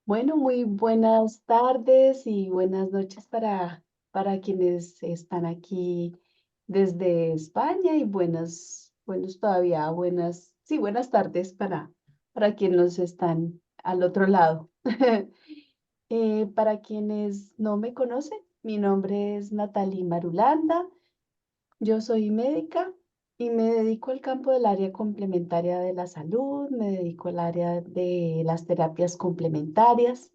Bueno, muy buenas tardes y buenas noches para quienes están aquí desde España y buenos todavía, sí, buenas tardes para quienes nos están al otro lado. Para quienes no me conocen, mi nombre es Natalie Marulanda, yo soy médica y me dedico al campo del área complementaria de la salud, me dedico al área de las terapias complementarias.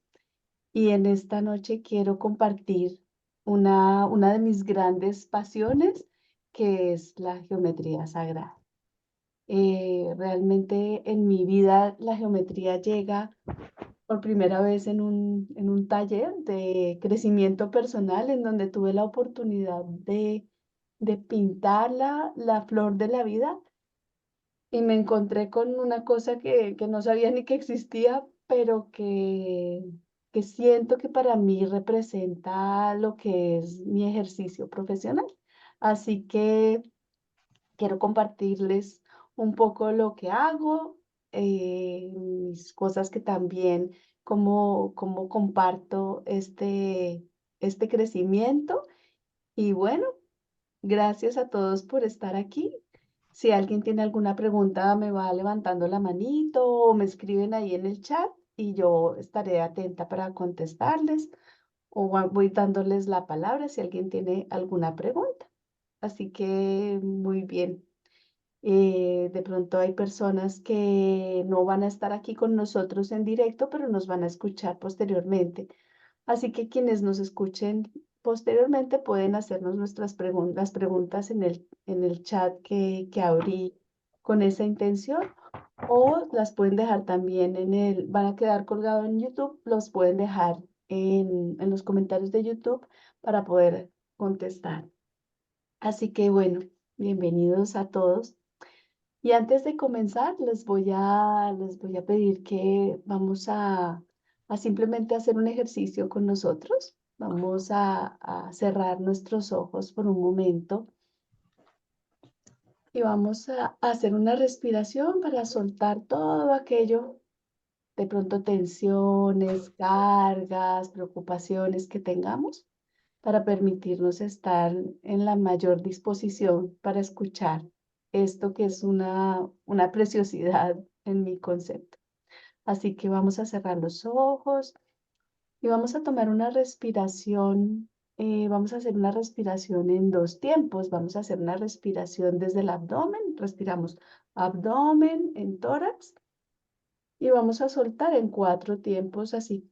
Y en esta noche quiero compartir una de mis grandes pasiones, que es la geometría sagrada. Realmente en mi vida la geometría llega por primera vez en un taller de crecimiento personal en donde tuve la oportunidad de pintar la flor de la vida y me encontré con una cosa que no sabía ni que existía, pero que siento que para mí representa lo que es mi ejercicio profesional. Así que quiero compartirles un poco lo que hago, mis cosas que también, cómo comparto este crecimiento. Y bueno, gracias a todos por estar aquí. Si alguien tiene alguna pregunta, me va levantando la manito o me escriben ahí en el chat y yo estaré atenta para contestarles o voy dándoles la palabra si alguien tiene alguna pregunta. Así que muy bien. De pronto hay personas que no van a estar aquí con nosotros en directo, pero nos van a escuchar posteriormente. Así que quienes nos escuchen posteriormente pueden hacernos las preguntas en el chat que abrí con esa intención o las pueden dejar también van a quedar colgados en YouTube, los pueden dejar en los comentarios de YouTube para poder contestar. Así que bueno, bienvenidos a todos. Y antes de comenzar, les voy a pedir que a simplemente hacer un ejercicio con nosotros. Vamos a cerrar nuestros ojos por un momento y vamos a hacer una respiración para soltar todo aquello, de pronto tensiones, cargas, preocupaciones que tengamos, para permitirnos estar en la mayor disposición para escuchar esto que es una preciosidad en mi concepto. Así que vamos a cerrar los ojos y vamos a tomar una respiración. Vamos a hacer una respiración en dos tiempos. Vamos a hacer una respiración desde el abdomen. Respiramos abdomen en tórax y vamos a soltar en cuatro tiempos así.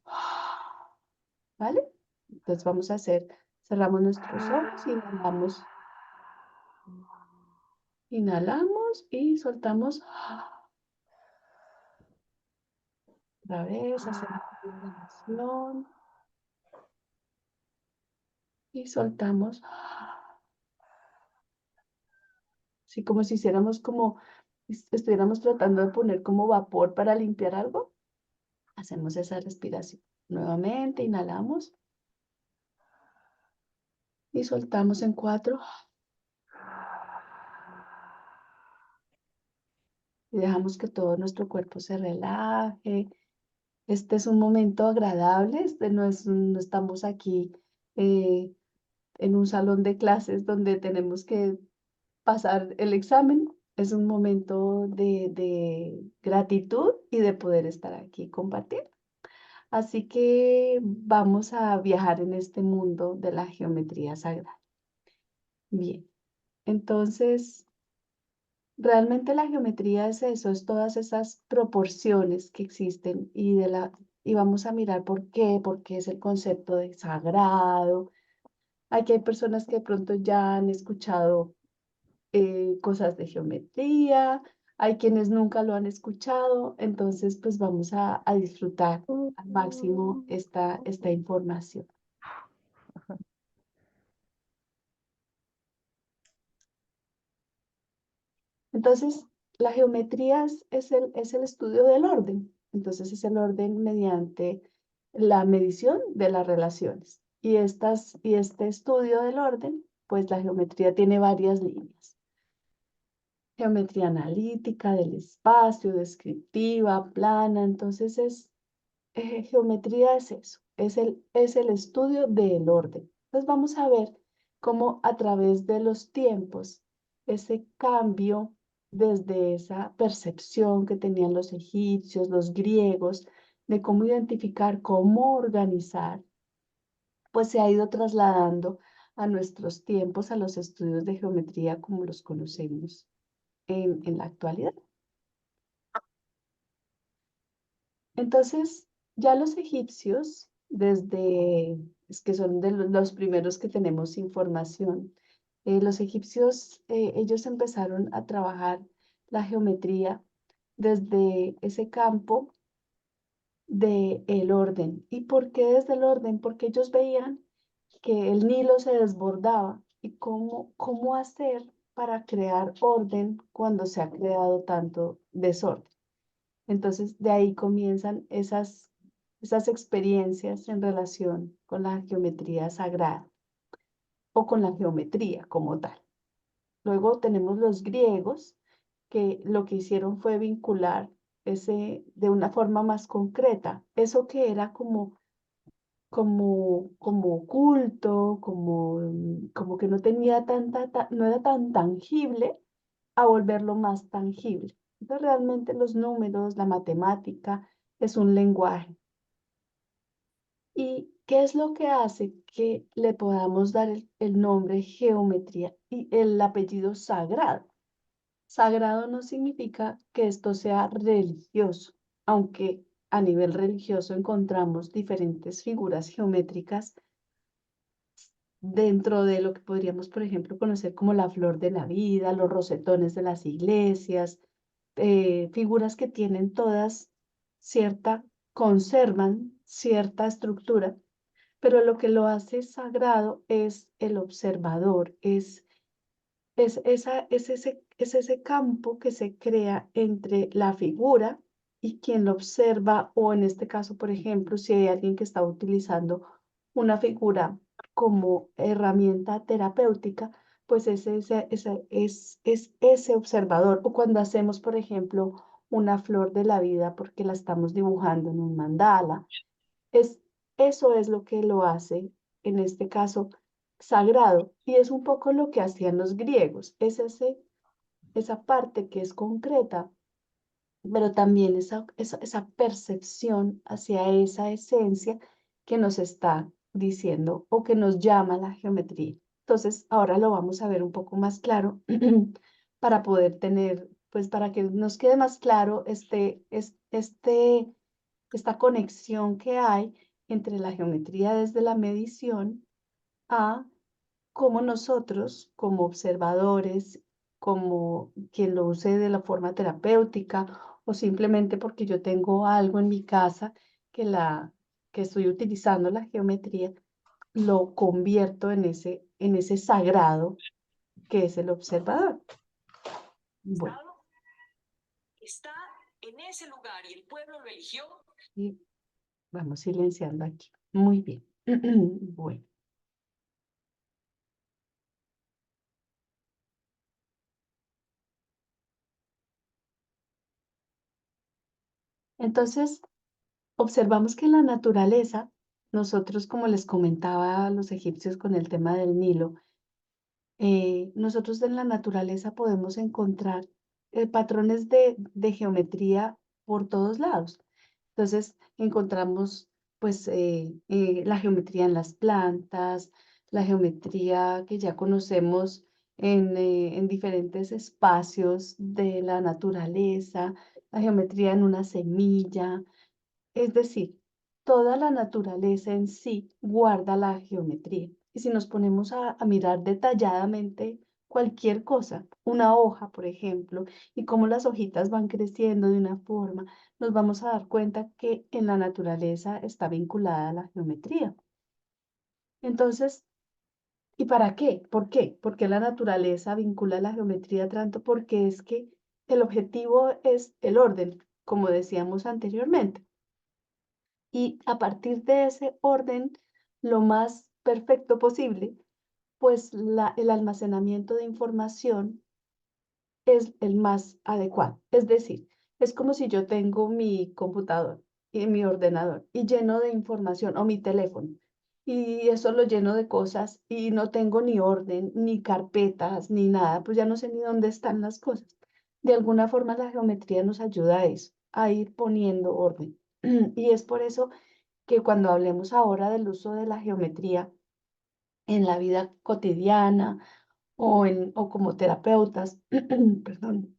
¿Vale? Entonces vamos a hacer, cerramos nuestros ojos, inhalamos y soltamos. Otra vez hacemos una inhalación y soltamos. Así como si hiciéramos estuviéramos tratando de poner como vapor para limpiar algo. Hacemos esa respiración. Nuevamente inhalamos y soltamos en cuatro. Y dejamos que todo nuestro cuerpo se relaje. Este es un momento agradable. No estamos aquí eh, en un salón de clases donde tenemos que pasar el examen. Es un momento de gratitud y de poder estar aquí y compartir. Así que vamos a viajar en este mundo de la geometría sagrada. Bien, entonces realmente la geometría es eso, es todas esas proporciones que existen y vamos a mirar por qué es el concepto de sagrado. Aquí hay personas que de pronto ya han escuchado cosas de geometría, hay quienes nunca lo han escuchado, entonces pues vamos a disfrutar al máximo esta información. Entonces, la geometría es el estudio del orden, entonces es el orden mediante la medición de las relaciones. Y este estudio del orden, pues la geometría tiene varias líneas. Geometría analítica, del espacio, descriptiva, plana, entonces es geometría es eso, es el estudio del orden. Entonces vamos a ver cómo a través de los tiempos, ese cambio desde esa percepción que tenían los egipcios, los griegos, de cómo identificar, cómo organizar, pues se ha ido trasladando a nuestros tiempos, a los estudios de geometría como los conocemos en la actualidad. Entonces, ya los egipcios, desde, es que son de los primeros que tenemos información, los egipcios, ellos empezaron a trabajar la geometría desde ese campo del orden. ¿Y por qué desde el orden? Porque ellos veían que el Nilo se desbordaba y cómo hacer para crear orden cuando se ha creado tanto desorden. Entonces, de ahí comienzan esas experiencias en relación con la geometría sagrada o con la geometría como tal. Luego tenemos los griegos, que lo que hicieron fue vincular ese de una forma más concreta, eso que era como oculto, como que no tenía no era tan tangible, a volverlo más tangible. Entonces, realmente los números, la matemática, es un lenguaje. ¿Y qué es lo que hace que le podamos dar el nombre geometría y el apellido sagrado? Sagrado no significa que esto sea religioso, aunque a nivel religioso encontramos diferentes figuras geométricas dentro de lo que podríamos, por ejemplo, conocer como la flor de la vida, los rosetones de las iglesias, figuras que tienen todas conservan cierta estructura, pero lo que lo hace sagrado es el observador, es ese campo que se crea entre la figura y quien lo observa, o en este caso, por ejemplo, si hay alguien que está utilizando una figura como herramienta terapéutica, pues es ese observador. O cuando hacemos, por ejemplo, una flor de la vida porque la estamos dibujando en un mandala, es, eso es lo que lo hace, en este caso, sagrado. Y es un poco lo que hacían los griegos, esa parte que es concreta, pero también esa percepción hacia esa esencia que nos está diciendo o que nos llama la geometría. Entonces, ahora lo vamos a ver un poco más claro para poder tener, pues para que nos quede más claro esta conexión que hay entre la geometría desde la medición a cómo nosotros, como observadores, como quien lo use de la forma terapéutica o simplemente porque yo tengo algo en mi casa que estoy utilizando la geometría, lo convierto en ese sagrado que es el observador. Bueno, está en ese lugar y el pueblo lo eligió. y vamos silenciando aquí. Muy bien. Bueno. Entonces, observamos que en la naturaleza, nosotros, como les comentaba a los egipcios con el tema del Nilo, nosotros en la naturaleza podemos encontrar patrones de geometría por todos lados. Entonces, encontramos pues la geometría en las plantas, la geometría que ya conocemos en diferentes espacios de la naturaleza, la geometría en una semilla, es decir, toda la naturaleza en sí guarda la geometría. Y si nos ponemos a mirar detalladamente cualquier cosa, una hoja, por ejemplo, y cómo las hojitas van creciendo de una forma, nos vamos a dar cuenta que en la naturaleza está vinculada a la geometría. Entonces, ¿y para qué? ¿Por qué? Porque la naturaleza vincula la geometría tanto porque es que el objetivo es el orden, como decíamos anteriormente. Y a partir de ese orden, lo más perfecto posible, pues el almacenamiento de información es el más adecuado. Es decir, es como si yo tengo mi computador y mi ordenador y lleno de información o mi teléfono. Y eso lo lleno de cosas y no tengo ni orden, ni carpetas, ni nada, pues ya no sé ni dónde están las cosas. De alguna forma la geometría nos ayuda a eso, a ir poniendo orden. Y es por eso que cuando hablemos ahora del uso de la geometría en la vida cotidiana o como terapeutas, perdón,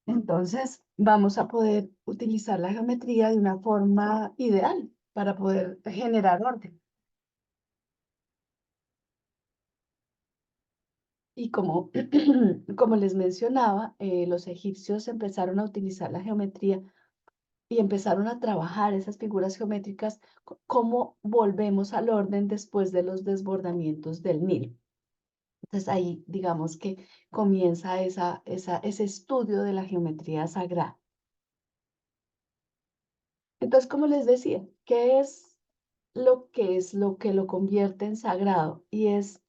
entonces vamos a poder utilizar la geometría de una forma ideal para poder generar orden. Y como, como les mencionaba, los egipcios empezaron a utilizar la geometría y empezaron a trabajar esas figuras geométricas, cómo volvemos al orden después de los desbordamientos del Nilo. Entonces ahí digamos que comienza ese estudio de la geometría sagrada. Entonces, como les decía, ¿qué es lo que lo convierte en sagrado? Y es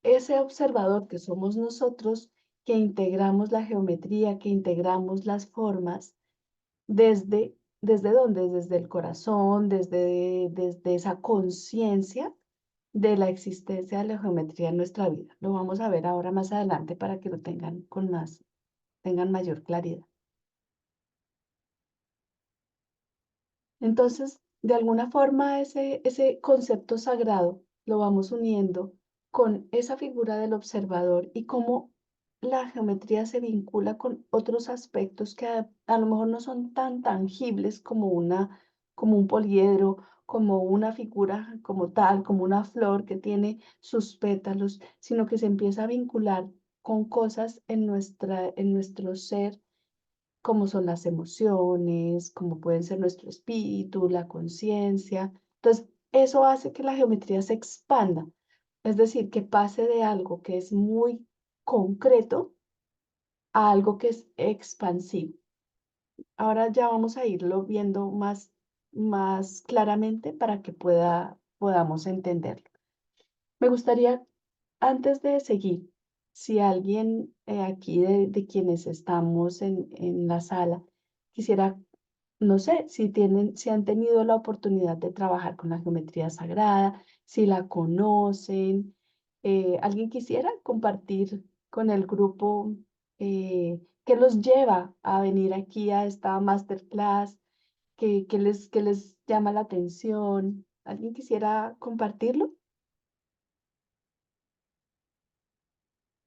ese observador que somos nosotros que integramos la geometría, que integramos las formas ¿desde dónde? Desde el corazón, desde esa conciencia de la existencia de la geometría en nuestra vida. Lo vamos a ver ahora más adelante para que lo tengan tengan mayor claridad. Entonces, de alguna forma, ese concepto sagrado lo vamos uniendo con esa figura del observador y cómo la geometría se vincula con otros aspectos que a lo mejor no son tan tangibles como como un poliedro, como una figura como tal, como una flor que tiene sus pétalos, sino que se empieza a vincular con cosas en en nuestro ser como son las emociones, como pueden ser nuestro espíritu, la conciencia. Entonces, eso hace que la geometría se expanda, es decir, que pase de algo que es muy concreto a algo que es expansivo. Ahora ya vamos a irlo viendo más claramente para que podamos entenderlo. Me gustaría, antes de seguir, si alguien aquí de quienes estamos en la sala quisiera, no sé, si han tenido la oportunidad de trabajar con la geometría sagrada, si la conocen, alguien quisiera compartir con el grupo qué los lleva a venir aquí a esta masterclass, qué les llama la atención. ¿Alguien quisiera compartirlo?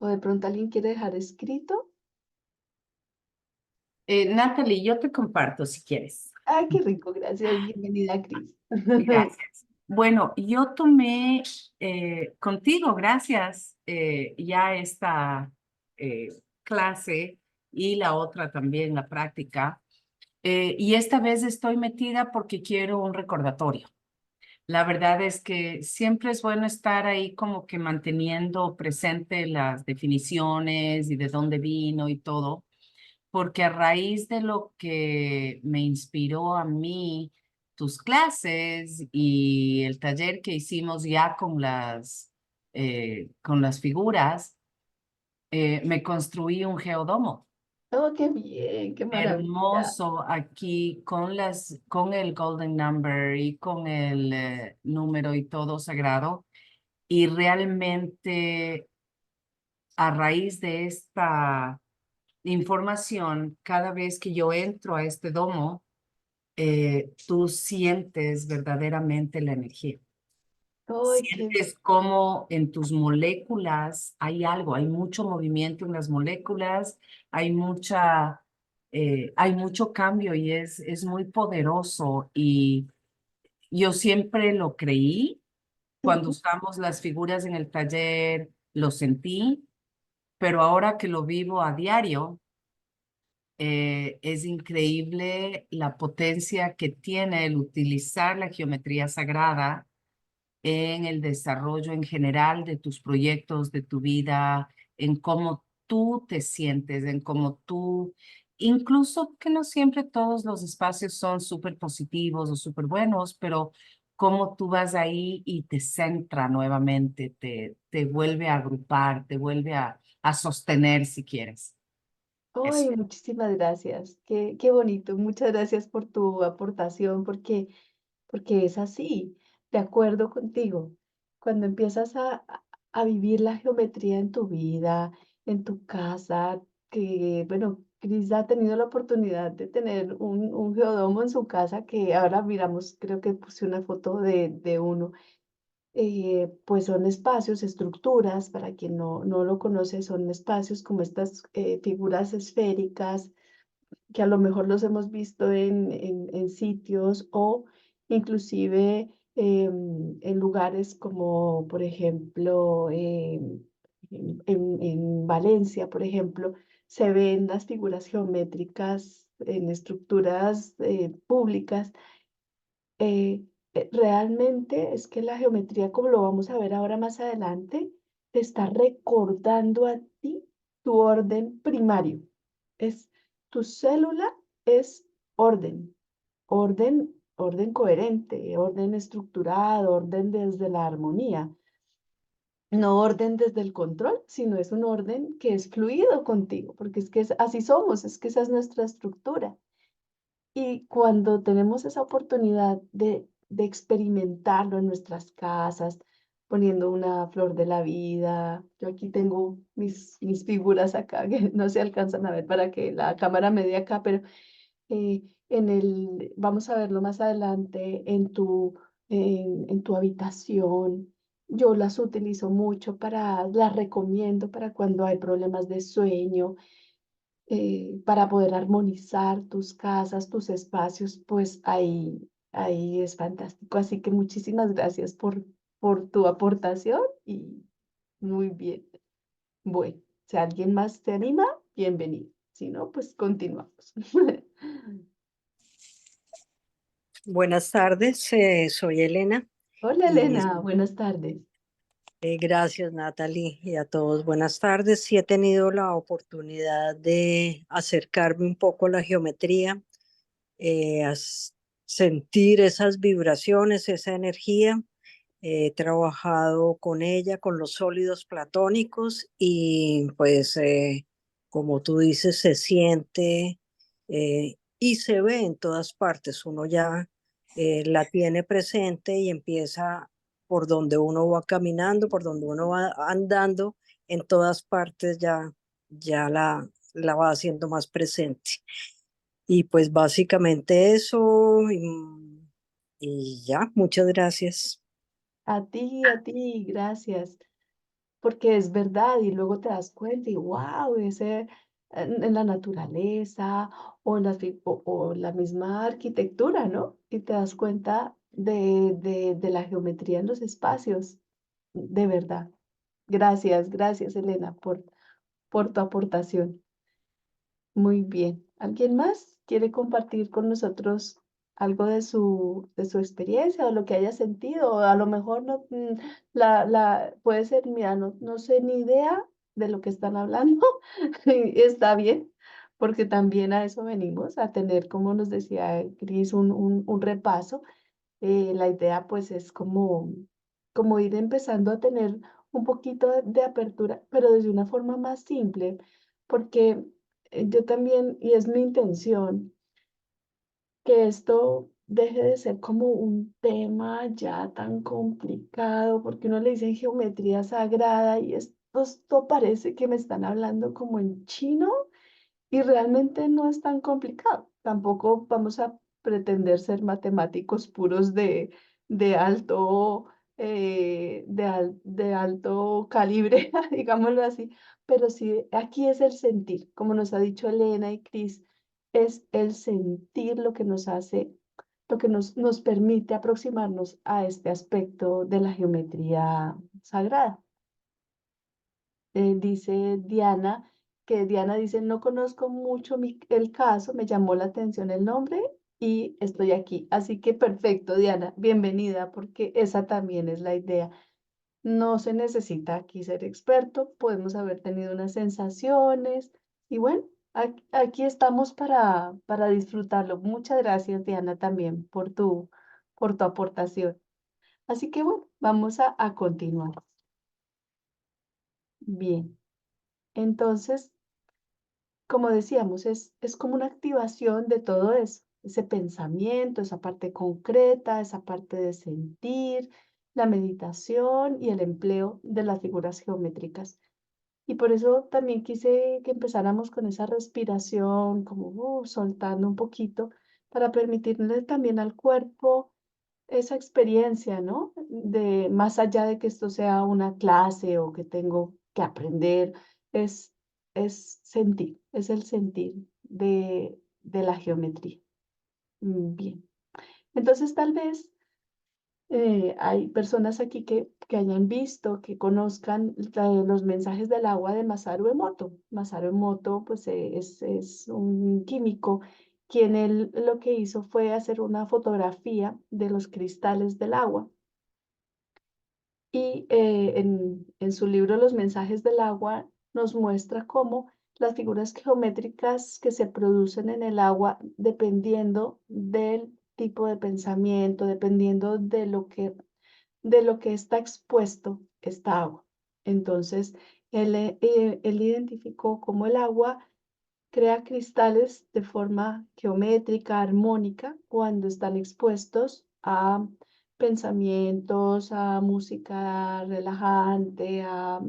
O de pronto alguien quiere dejar escrito. Natalie, yo te comparto si quieres. Ay, qué rico, gracias. Bienvenida, Cris. Gracias. Bueno, yo tomé contigo, gracias, ya esta clase y la otra también, la práctica. Y esta vez estoy metida porque quiero un recordatorio. La verdad es que siempre es bueno estar ahí como que manteniendo presente las definiciones y de dónde vino y todo, porque a raíz de lo que me inspiró a mí, tus clases y el taller que hicimos ya con las figuras, me construí un geodomo Oh, qué bien, qué maravilla. hermoso aquí con el golden number y con el número y todo sagrado. Y realmente a raíz de esta información, cada vez que yo entro a este domo, tú sientes verdaderamente la energía. Ay, qué Sientes como en tus moléculas hay algo, hay mucho movimiento en las moléculas, hay mucho cambio y es muy poderoso. Y yo siempre lo creí cuando ujú. usamos las figuras en el taller, lo sentí, pero ahora que lo vivo a diario, es increíble la potencia que tiene el utilizar la geometría sagrada en el desarrollo en general de tus proyectos, de tu vida, en cómo tú te sientes, en cómo tú, incluso que no siempre todos los espacios son súper positivos o súper buenos, pero cómo tú vas ahí y te centra nuevamente, te vuelve a agrupar, te vuelve a sostener si quieres. Eso. Ay, muchísimas gracias. Qué bonito. Muchas gracias por tu aportación, porque es así, de acuerdo contigo. Cuando empiezas a vivir la geometría en tu vida, en tu casa, que, bueno, Cris ha tenido la oportunidad de tener un geodomo en su casa, que ahora miramos, creo que puse una foto de uno. Pues son espacios, estructuras, para quien no lo conoce, son espacios como estas figuras esféricas que a lo mejor los hemos visto en sitios o inclusive en lugares como, por ejemplo, en Valencia, por ejemplo, se ven las figuras geométricas en estructuras públicas. eh, Realmente es que la geometría, como lo vamos a ver ahora más adelante, te está recordando a ti tu orden primario. Es tu célula es orden, orden coherente, orden estructurado, orden desde la armonía. No orden desde el control, sino es un orden que es fluido contigo, porque es que así somos, es que esa es nuestra estructura. Y cuando tenemos esa oportunidad de experimentarlo en nuestras casas, poniendo una flor de la vida, yo aquí tengo mis figuras acá que no se alcanzan a ver para que la cámara me dé acá, pero vamos a verlo más adelante en tu habitación. Yo las utilizo mucho las recomiendo para cuando hay problemas de sueño, para poder armonizar tus casas, tus espacios, pues ahí es fantástico. Así que muchísimas gracias por tu aportación y muy bien. Bueno, si alguien más se anima, bienvenido. Si no, pues continuamos. Buenas tardes, soy Elena Hola y Elena, buenas tardes. gracias Natalie y a todos. Buenas tardes. Sí he tenido la oportunidad de acercarme un poco a la geometría, sentir esas vibraciones, esa energía. He trabajado con ella, con los sólidos platónicos y pues como tú dices, se siente y se ve en todas partes. Uno ya la tiene presente y empieza por donde uno va caminando, por donde uno va andando, en todas partes ya la va haciendo más presente. Y pues básicamente eso y ya, muchas gracias. A ti, gracias. Porque es verdad y luego te das cuenta y wow, en la naturaleza o la misma arquitectura, ¿no? Y te das cuenta de la geometría en los espacios, de verdad. Gracias, Elena, por tu aportación. Muy bien. ¿Alguien más quiere compartir con nosotros algo de su experiencia o lo que haya sentido? O a lo mejor no, puede ser, mira, no sé ni idea de lo que están hablando. Y está bien, porque también a eso venimos, a tener, como nos decía Cris, un repaso. La idea pues es como ir empezando a tener un poquito de apertura, pero desde una forma más simple, porque yo también, y es mi intención, que esto deje de ser como un tema ya tan complicado, porque uno le dice geometría sagrada y esto parece que me están hablando como en chino y realmente no es tan complicado. Tampoco vamos a pretender ser matemáticos puros de alto, de alto calibre, digámoslo así. Pero sí, aquí es el sentir, como nos ha dicho Elena y Cris, es el sentir lo que nos hace, lo que nos permite aproximarnos a este aspecto de la geometría sagrada. Dice Diana, que Diana dice, no conozco mucho el caso, me llamó la atención el nombre y estoy aquí. Así que perfecto, Diana, bienvenida, porque esa también es la idea. No se necesita aquí ser experto, podemos haber tenido unas sensaciones y bueno, aquí estamos para disfrutarlo. Muchas gracias, Diana, también por tu aportación. Así que bueno, vamos a continuar. Bien. Entonces, como decíamos, es como una activación de todo eso, ese pensamiento, esa parte concreta, esa parte de sentir, la meditación y el empleo de las figuras geométricas. Y por eso también quise que empezáramos con esa respiración, como soltando un poquito, para permitirle también al cuerpo esa experiencia, ¿no? De más allá de que esto sea una clase o que tengo que aprender, es, es sentir, es el sentir de la geometría. Bien. Entonces, tal vez hay personas aquí que hayan visto, que conozcan los mensajes del agua de Masaru Emoto. Masaru Emoto, pues, es un químico quien él lo que hizo fue hacer una fotografía de los cristales del agua. Y en su libro Los mensajes del agua nos muestra cómo las figuras geométricas que se producen en el agua, dependiendo del tipo de pensamiento, dependiendo de lo que está expuesto esta agua. Entonces, él identificó cómo el agua crea cristales de forma geométrica, armónica, cuando están expuestos a pensamientos, a música relajante, a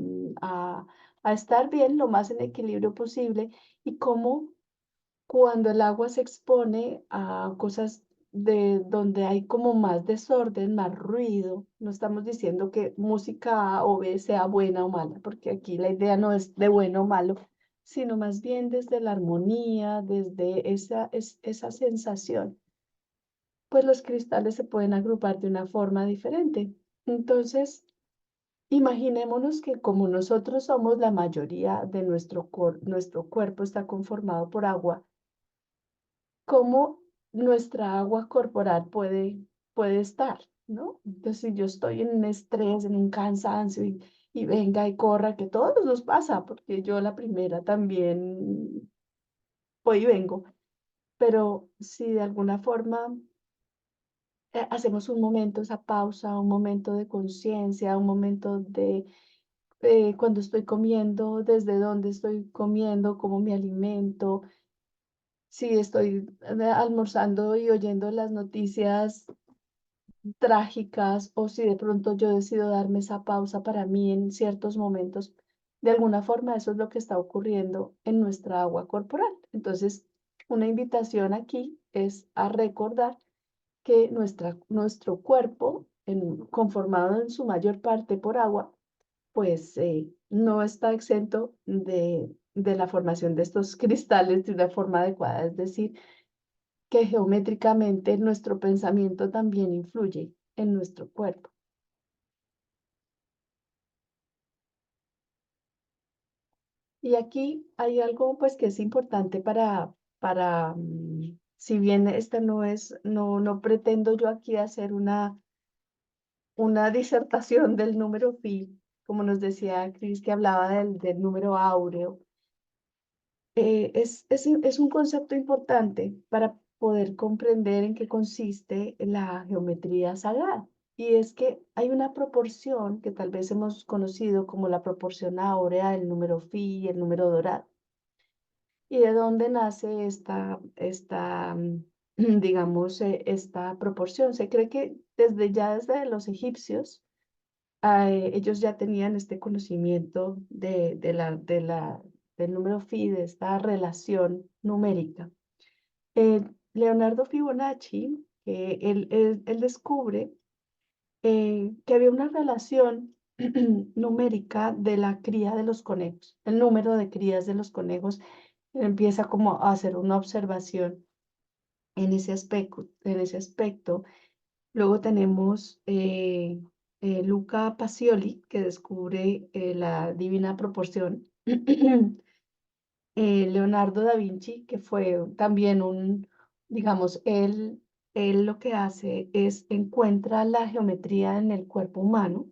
estar bien, lo más en equilibrio posible, y cómo cuando el agua se expone a cosas de donde hay como más desorden, más ruido, no estamos diciendo que música A o B sea buena o mala, porque aquí la idea no es de bueno o malo, sino más bien desde la armonía, desde esa sensación, pues los cristales se pueden agrupar de una forma diferente. Entonces, imaginémonos que como nosotros somos la mayoría de nuestro cuerpo está conformado por agua, cómo nuestra agua corporal puede estar, ¿no? Entonces, si yo estoy en un estrés, en un cansancio y venga y corra, que todos nos pasa, porque yo la primera también voy y vengo, pero si de alguna forma hacemos un momento, esa pausa, un momento de conciencia, un momento de cuando estoy comiendo, desde dónde estoy comiendo, cómo me alimento, si estoy almorzando y oyendo las noticias trágicas o si de pronto yo decido darme esa pausa para mí en ciertos momentos, de alguna forma eso es lo que está ocurriendo en nuestra agua corporal. Entonces, una invitación aquí es a recordar que nuestro cuerpo, conformado en su mayor parte por agua, pues no está exento de la formación de estos cristales de una forma adecuada, es decir, que geométricamente nuestro pensamiento también influye en nuestro cuerpo. Y aquí hay algo pues que es importante si bien esta no pretendo yo aquí hacer una disertación del número pi, como nos decía Cris, que hablaba del número áureo. Es un concepto importante para poder comprender en qué consiste la geometría sagrada. Y es que hay una proporción que tal vez hemos conocido como la proporción áurea, el número phi y el número dorado. ¿Y de dónde nace digamos, esta proporción? Se cree que desde los egipcios, ellos ya tenían este conocimiento del número phi, de esta relación numérica. Leonardo Fibonacci, él descubre que había una relación numérica de la cría de los conejos, el número de crías de los conejos. Él empieza como a hacer una observación en ese aspecto. Luego tenemos Luca Pacioli, que descubre la divina proporción. Leonardo da Vinci, que fue también digamos, él lo que hace es encuentra la geometría en el cuerpo humano.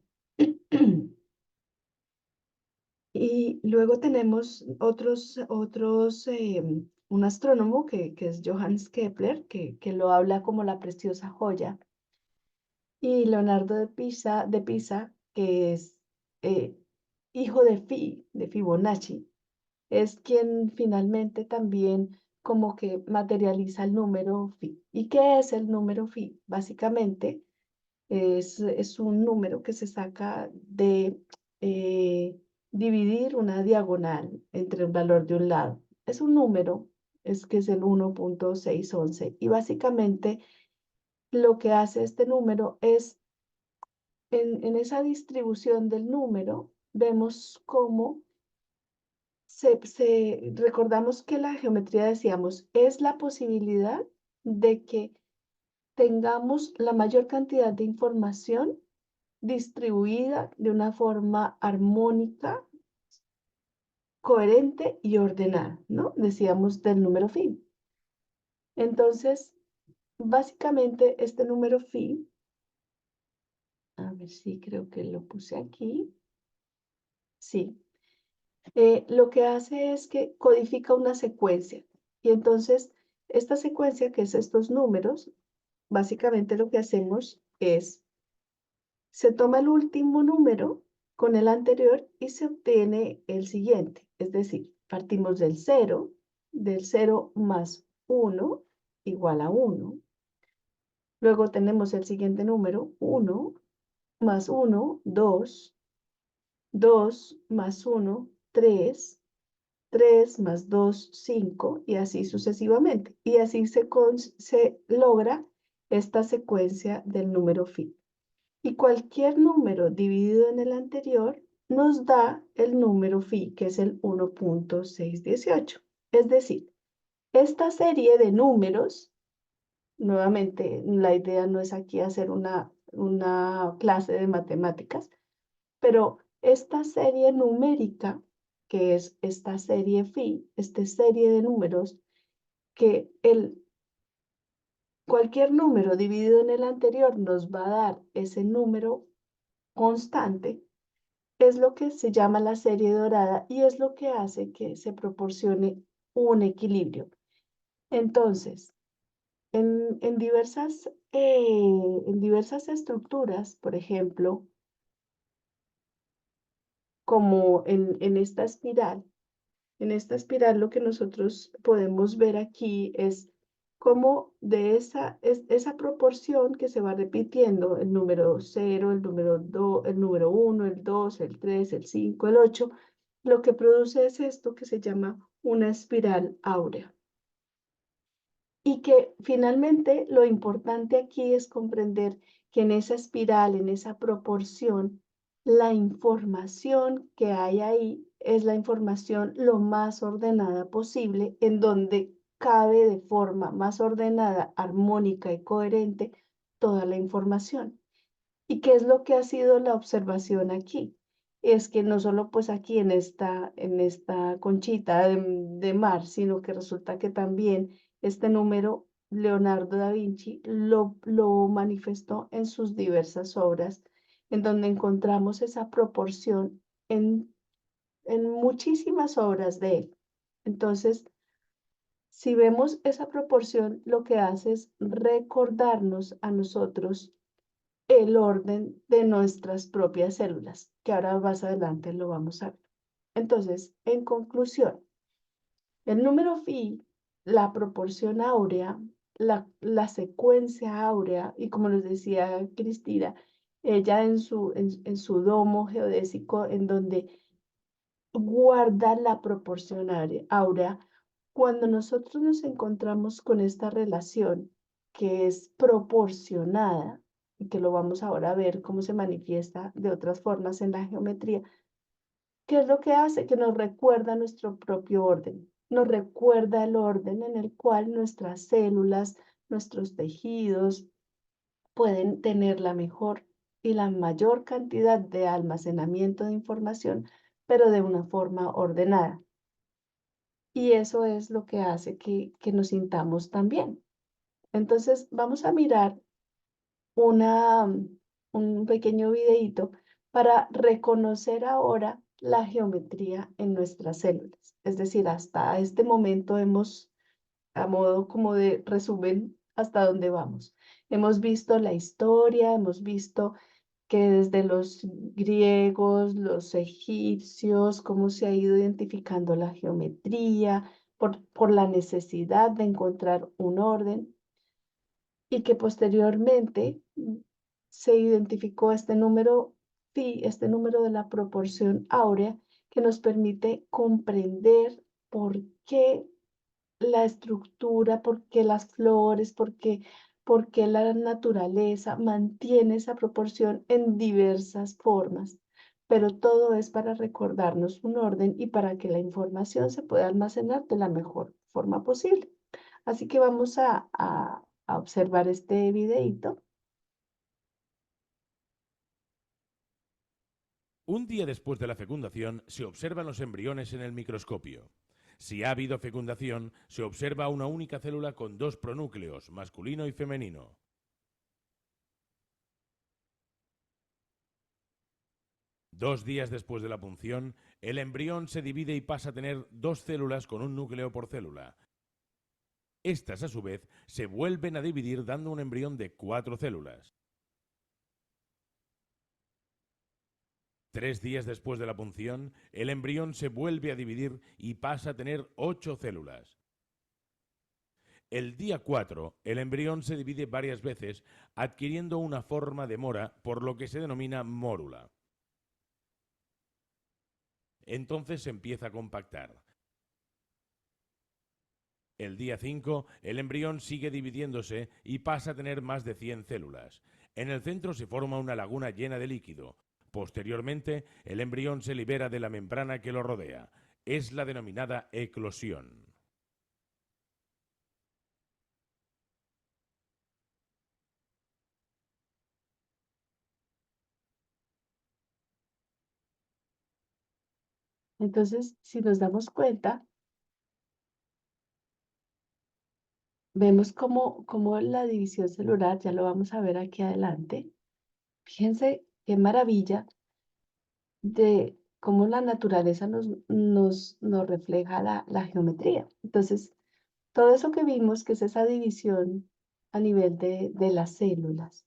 Y luego tenemos un astrónomo que es Johannes Kepler, que lo habla como la preciosa joya, y Leonardo de Pisa, que es eh, hijo de Fibonacci, es quien finalmente también como que materializa el número phi. ¿Y qué es el número phi? Básicamente es un número que se saca de dividir una diagonal entre el valor de un lado. Es un número, es que es el 1.611 y básicamente lo que hace este número es, en esa distribución del número, vemos cómo recordamos que la geometría, decíamos, es la posibilidad de que tengamos la mayor cantidad de información distribuida de una forma armónica, coherente y ordenada, ¿no? Decíamos del número phi. Entonces, básicamente este número phi, a ver si creo que lo puse aquí. Sí. Lo que hace es que codifica una secuencia. Y entonces, esta secuencia, que es estos números, básicamente lo que hacemos es, se toma el último número con el anterior y se obtiene el siguiente. Es decir, partimos del 0 más 1 igual a 1. Luego tenemos el siguiente número, 1 más 1, 2. 2 más 1, 3. 3 más 2, 5, y así sucesivamente. Y así se logra esta secuencia del número phi. Y cualquier número dividido en el anterior nos da el número phi, que es el 1.618. Es decir, esta serie de números, nuevamente, la idea no es aquí hacer una clase de matemáticas, pero esta serie numérica, que es esta serie phi, esta serie de números, que cualquier número dividido en el anterior nos va a dar ese número constante, es lo que se llama la serie dorada y es lo que hace que se proporcione un equilibrio. Entonces, en diversas estructuras, por ejemplo, como en esta espiral, lo que nosotros podemos ver aquí es cómo de esa proporción que se va repitiendo, el número 0, el número 2, el número 1, el 2, el 3, el 5, el 8, lo que produce es esto que se llama una espiral áurea. Y que finalmente lo importante aquí es comprender que en esa espiral, en esa proporción, la información que hay ahí es la información lo más ordenada posible, en donde cabe de forma más ordenada, armónica y coherente toda la información. ¿Y qué es lo que ha sido la observación aquí? Es que no solo pues aquí en esta conchita de mar, sino que resulta que también este número Leonardo da Vinci lo manifestó en sus diversas obras, en donde encontramos esa proporción en muchísimas obras de él. Entonces, si vemos esa proporción, lo que hace es recordarnos a nosotros el orden de nuestras propias células, que ahora más adelante lo vamos a ver. Entonces, en conclusión, el número phi, la proporción áurea, la secuencia áurea, y como nos decía Cristina, ella en su domo geodésico, en donde guarda la proporción áurea, cuando nosotros nos encontramos con esta relación que es proporcionada, y que lo vamos ahora a ver cómo se manifiesta de otras formas en la geometría, ¿qué es lo que hace? Que nos recuerda nuestro propio orden, nos recuerda el orden en el cual nuestras células, nuestros tejidos pueden tener la mejor y la mayor cantidad de almacenamiento de información, pero de una forma ordenada. Y eso es lo que hace que nos sintamos tan bien. Entonces, vamos a mirar un pequeño videíto para reconocer ahora la geometría en nuestras células. Es decir, hasta este momento hemos, a modo como de resumen, hasta dónde vamos. Hemos visto la historia, hemos visto que desde los griegos, los egipcios, cómo se ha ido identificando la geometría por la necesidad de encontrar un orden y que posteriormente se identificó este número phi, este número de la proporción áurea, que nos permite comprender por qué la estructura, por qué las flores, por qué la naturaleza mantiene esa proporción en diversas formas. Pero todo es para recordarnos un orden y para que la información se pueda almacenar de la mejor forma posible. Así que vamos a observar este videíto. Un día después de la fecundación se observan los embriones en el microscopio. Si ha habido fecundación, se observa una única célula con dos pronúcleos, masculino y femenino. Dos días después de la punción, el embrión se divide y pasa a tener dos células con un núcleo por célula. Estas, a su vez, se vuelven a dividir dando un embrión de 4 células. 3 días después de la punción, el embrión se vuelve a dividir y pasa a tener 8 células. El día 4, el embrión se divide varias veces, adquiriendo una forma de mora, por lo que se denomina mórula. Entonces se empieza a compactar. El día 5, el embrión sigue dividiéndose y pasa a tener más de 100 células. En el centro se forma una laguna llena de líquido. Posteriormente, el embrión se libera de la membrana que lo rodea. Es la denominada eclosión. Entonces, si nos damos cuenta, vemos cómo la división celular, ya lo vamos a ver aquí adelante. Fíjense qué maravilla de cómo la naturaleza nos refleja la geometría. Entonces, todo eso que vimos, que es esa división a nivel de las células.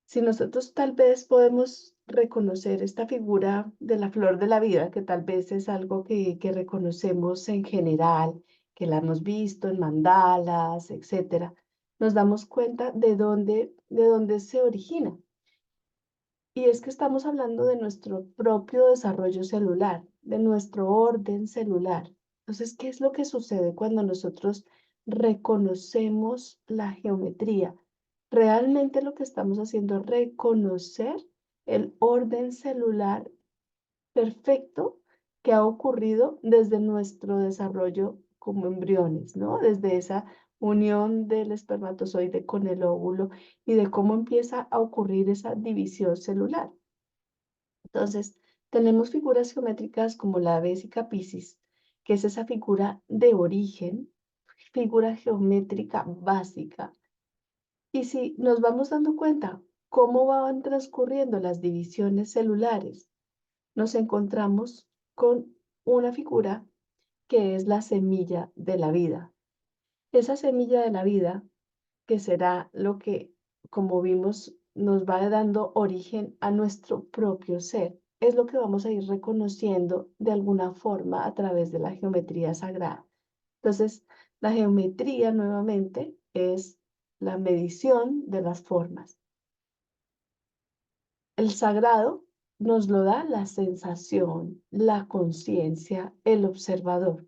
Si nosotros tal vez podemos reconocer esta figura de la flor de la vida, que tal vez es algo que reconocemos en general, que la hemos visto en mandalas, etcétera, nos damos cuenta de dónde se origina. Y es que estamos hablando de nuestro propio desarrollo celular, de nuestro orden celular. Entonces, ¿qué es lo que sucede cuando nosotros reconocemos la geometría? Realmente lo que estamos haciendo es reconocer el orden celular perfecto que ha ocurrido desde nuestro desarrollo como embriones, ¿no? Desde esa unión del espermatozoide con el óvulo y de cómo empieza a ocurrir esa división celular. Entonces, tenemos figuras geométricas como la Vésica Piscis, que es esa figura de origen, figura geométrica básica. Y si nos vamos dando cuenta cómo van transcurriendo las divisiones celulares, nos encontramos con una figura que es la semilla de la vida. Esa semilla de la vida, que será lo que, como vimos, nos va dando origen a nuestro propio ser, es lo que vamos a ir reconociendo de alguna forma a través de la geometría sagrada. Entonces, la geometría nuevamente es la medición de las formas. El sagrado nos lo da la sensación, la conciencia, el observador.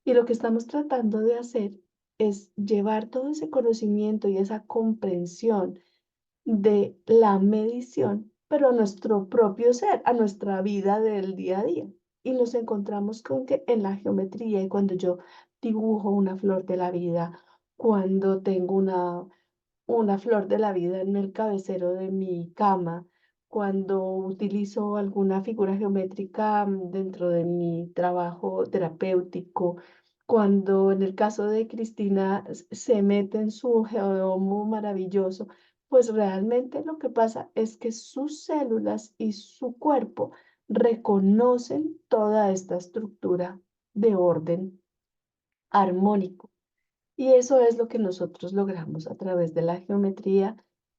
Y lo que estamos tratando de hacer es llevar todo ese conocimiento y esa comprensión de la medición, pero a nuestro propio ser, a nuestra vida del día a día. Y nos encontramos con que en la geometría, y cuando yo dibujo una flor de la vida, cuando tengo una flor de la vida en el cabecero de mi cama, cuando utilizo alguna figura geométrica dentro de mi trabajo terapéutico, cuando en el caso de Cristina se mete en su geodomo maravilloso, pues realmente lo que pasa es que sus células y su cuerpo reconocen toda esta estructura de orden armónico. Y eso es lo que nosotros logramos a través de la geometría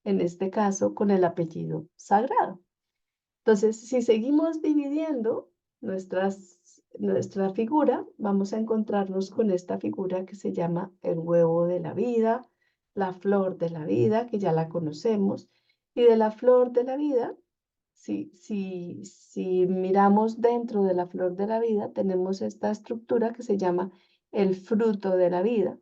en este caso con el apellido sagrado. Entonces, si seguimos dividiendo nuestra figura, vamos a encontrarnos con esta figura que se llama el huevo de la vida, la flor de la vida, que ya la conocemos, y de la flor de la vida, si miramos dentro de la flor de la vida, tenemos esta estructura que se llama el fruto de la vida.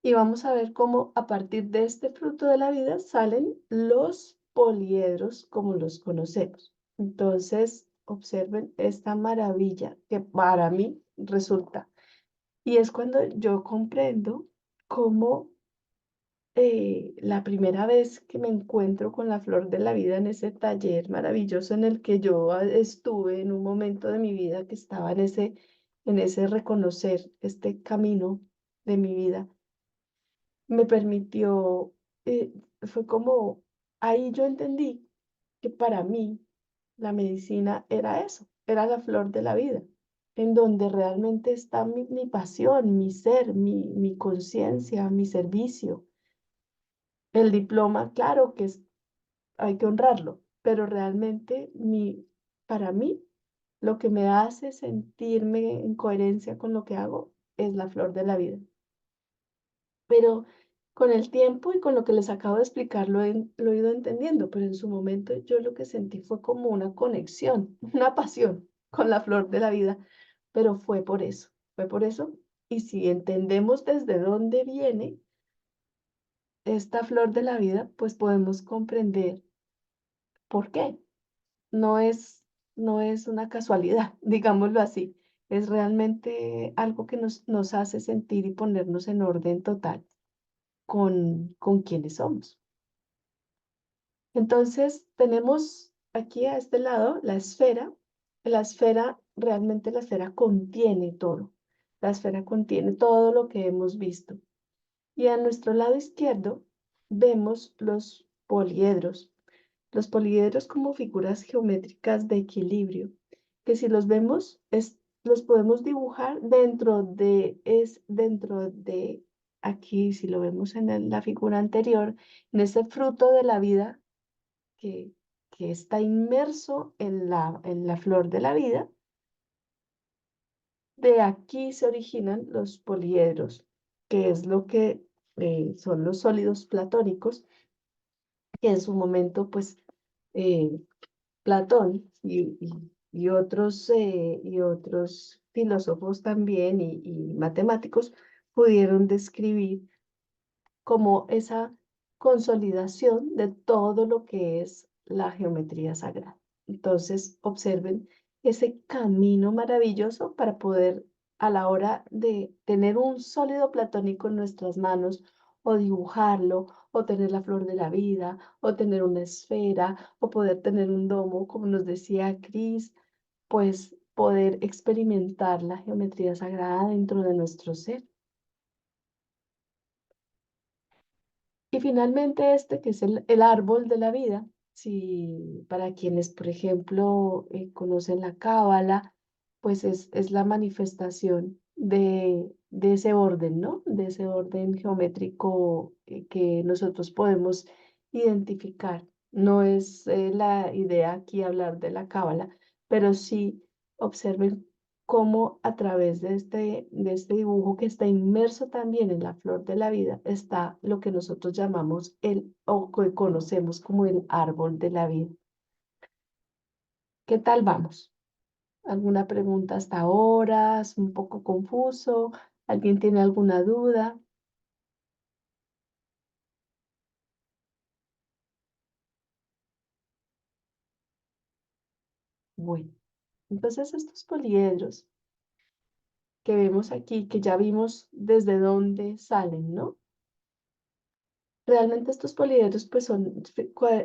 Y vamos a ver cómo a partir de este fruto de la vida salen los poliedros como los conocemos. Entonces, observen esta maravilla que para mí resulta. Y es cuando yo comprendo cómo la primera vez que me encuentro con la flor de la vida en ese taller maravilloso en el que yo estuve en un momento de mi vida que estaba en ese reconocer este camino de mi vida me permitió, fue como, ahí yo entendí que para mí la medicina era eso, era la flor de la vida, en donde realmente está mi pasión, mi ser, mi conciencia, mi servicio. El diploma, claro que hay que honrarlo, pero realmente para mí lo que me hace sentirme en coherencia con lo que hago es la flor de la vida. Pero con el tiempo y con lo que les acabo de explicar lo he ido entendiendo, pero en su momento yo lo que sentí fue como una conexión, una pasión con la flor de la vida, pero fue por eso. Y si entendemos desde dónde viene esta flor de la vida, pues podemos comprender por qué. No es, no es una casualidad, digámoslo así, es realmente algo que nos hace sentir y ponernos en orden total con quienes somos. Entonces, tenemos aquí a este lado la esfera. Realmente la esfera contiene todo. La esfera contiene todo lo que hemos visto. Y a nuestro lado izquierdo vemos los poliedros. Los poliedros como figuras geométricas de equilibrio, que si los vemos, los podemos dibujar dentro de aquí, si lo vemos en la figura anterior, en ese fruto de la vida que, que está inmerso en la flor de la vida, de aquí se originan los poliedros, que es lo que son los sólidos platónicos, que en su momento, pues, eh, Platón y otros filósofos también y matemáticos pudieron describir como esa consolidación de todo lo que es la geometría sagrada. Entonces, observen ese camino maravilloso para poder, a la hora de tener un sólido platónico en nuestras manos, o dibujarlo, o tener la flor de la vida, o tener una esfera, o poder tener un domo, como nos decía Cris, pues poder experimentar la geometría sagrada dentro de nuestro ser. Y finalmente este que es el árbol de la vida, si para quienes, por ejemplo, conocen la cábala, pues es la manifestación de ese orden, ¿no? De ese orden geométrico que nosotros podemos identificar. No es la idea aquí hablar de la cábala, pero sí observen cómo a través de este dibujo que está inmerso también en la flor de la vida está lo que nosotros llamamos o que conocemos como el árbol de la vida. ¿Qué tal vamos? ¿Alguna pregunta hasta ahora? ¿Es un poco confuso? ¿Alguien tiene alguna duda? Bueno, entonces estos poliedros que vemos aquí, que ya vimos desde dónde salen, ¿no? Realmente estos poliedros pues son